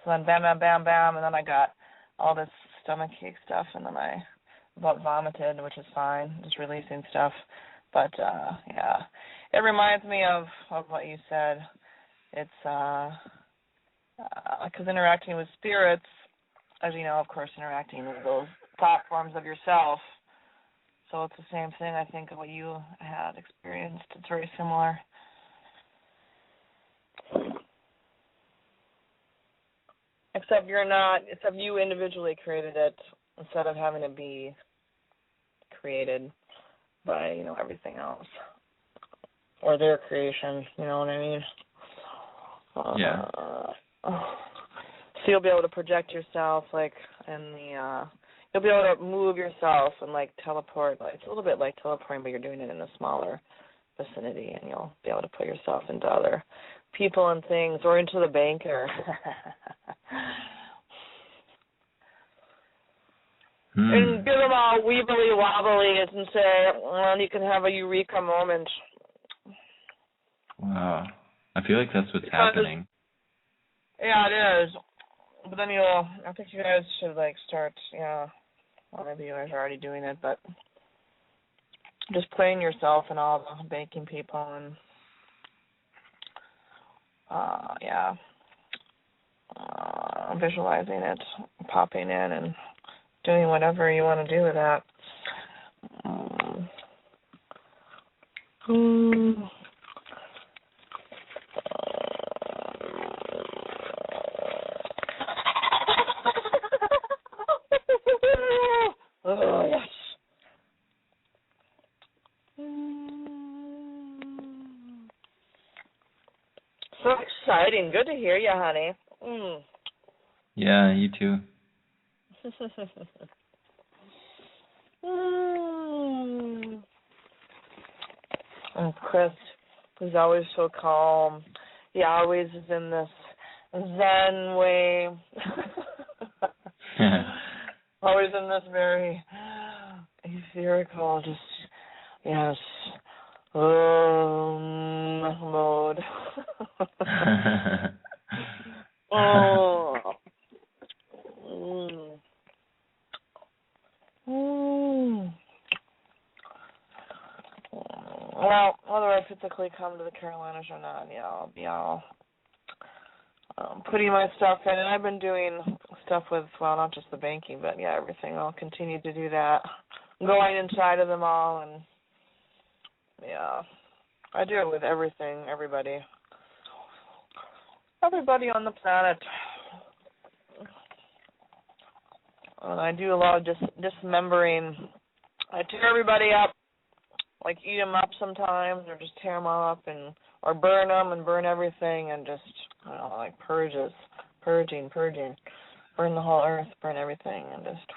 So then bam, bam, bam, bam, and then I got all this stomachache stuff, and then I about vomited, which is fine, just releasing stuff. But, yeah, it reminds me of what you said. It's, because interacting with spirits, as you know, of course, interacting with those thought forms of yourself. So it's the same thing, I think, of what you had experienced. It's very similar. Except you individually created it instead of having it be created by, everything else. Or their creation, you know what I mean? Yeah. So you'll be able to project yourself, you'll be able to move yourself and, teleport. It's a little bit like teleporting, but you're doing it in a smaller vicinity, and you'll be able to put yourself into other people and things, or into the banker. And give them all weebly wobbly and say, well, you can have a eureka moment. Wow. I feel like that's what's happening. Yeah, it is. But then I think you guys should, start, well, maybe you guys are already doing it, but just playing yourself and all the banking people and, visualizing it, popping in and doing whatever you want to do with that. Oh, yes. So exciting. Good to hear you, honey. Yeah, you too. And Chris, who's always so calm, he always is in this Zen way. Always in this very etherical, just, yes, mode. Oh. Well, whether I physically come to the Carolinas or not, I'll be all putting my stuff in. And I've been doing stuff with, well, not just the banking, but, everything. I'll continue to do that. Going inside of them all, and, I do it with everything, everybody. Everybody on the planet. And I do a lot of dismembering. I tear everybody up, eat them up sometimes, or just tear them all up, or burn them and burn everything, and just, purges, purging, burn the whole earth, burn everything, and just,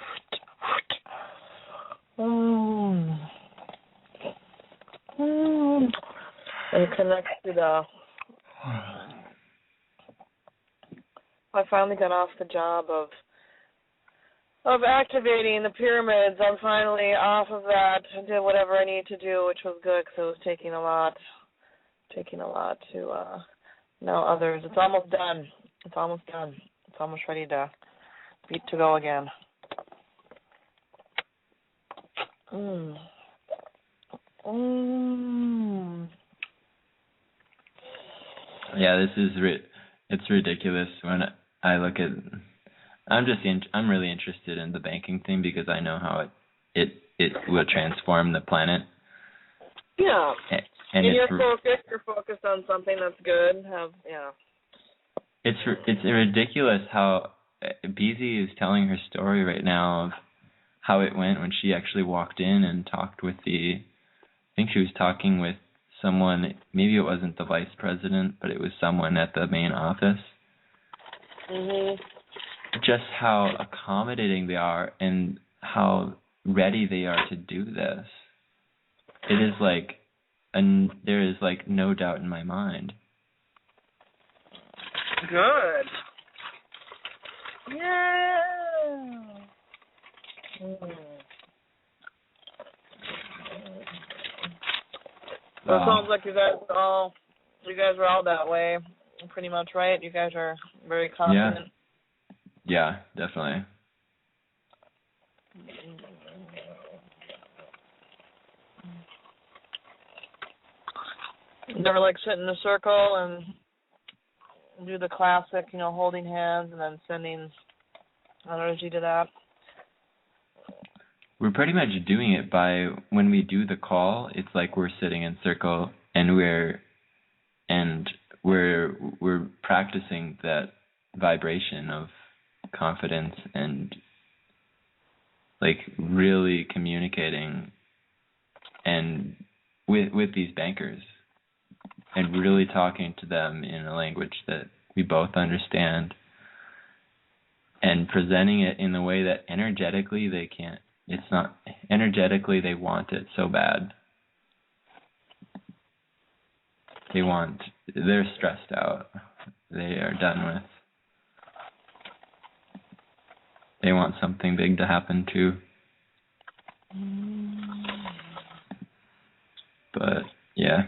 and connect to the. I finally got off the job of activating the pyramids. I'm finally off of that. I did whatever I needed to do, which was good because it was taking a lot to know others. It's almost done. It's almost ready to go again. Yeah, this is it's ridiculous when I look at. I'm really interested in the banking thing because I know how it will transform the planet. Yeah. And you're focused on something that's good. It's ridiculous how BZ is telling her story right now of how it went when she actually walked in and talked with I think she was talking with someone, maybe it wasn't the vice president, but it was someone at the main office. Mhm. Just how accommodating they are and how ready they are to do this. It is like, and there is like no doubt in my mind. Good. Yeah. So it sounds like you guys are all that way, pretty much, right? You guys are very confident. Yeah, definitely. Never like sit in a circle and do the classic, holding hands and then sending energy to that. We're pretty much doing it by when we do the call. It's like we're sitting in circle and we're practicing that vibration of confidence and like really communicating and with these bankers and really talking to them in a language that we both understand and presenting it in the way that energetically they can't. It's not energetically they want it so bad. They're stressed out. They are done with. They want something big to happen too. But yeah.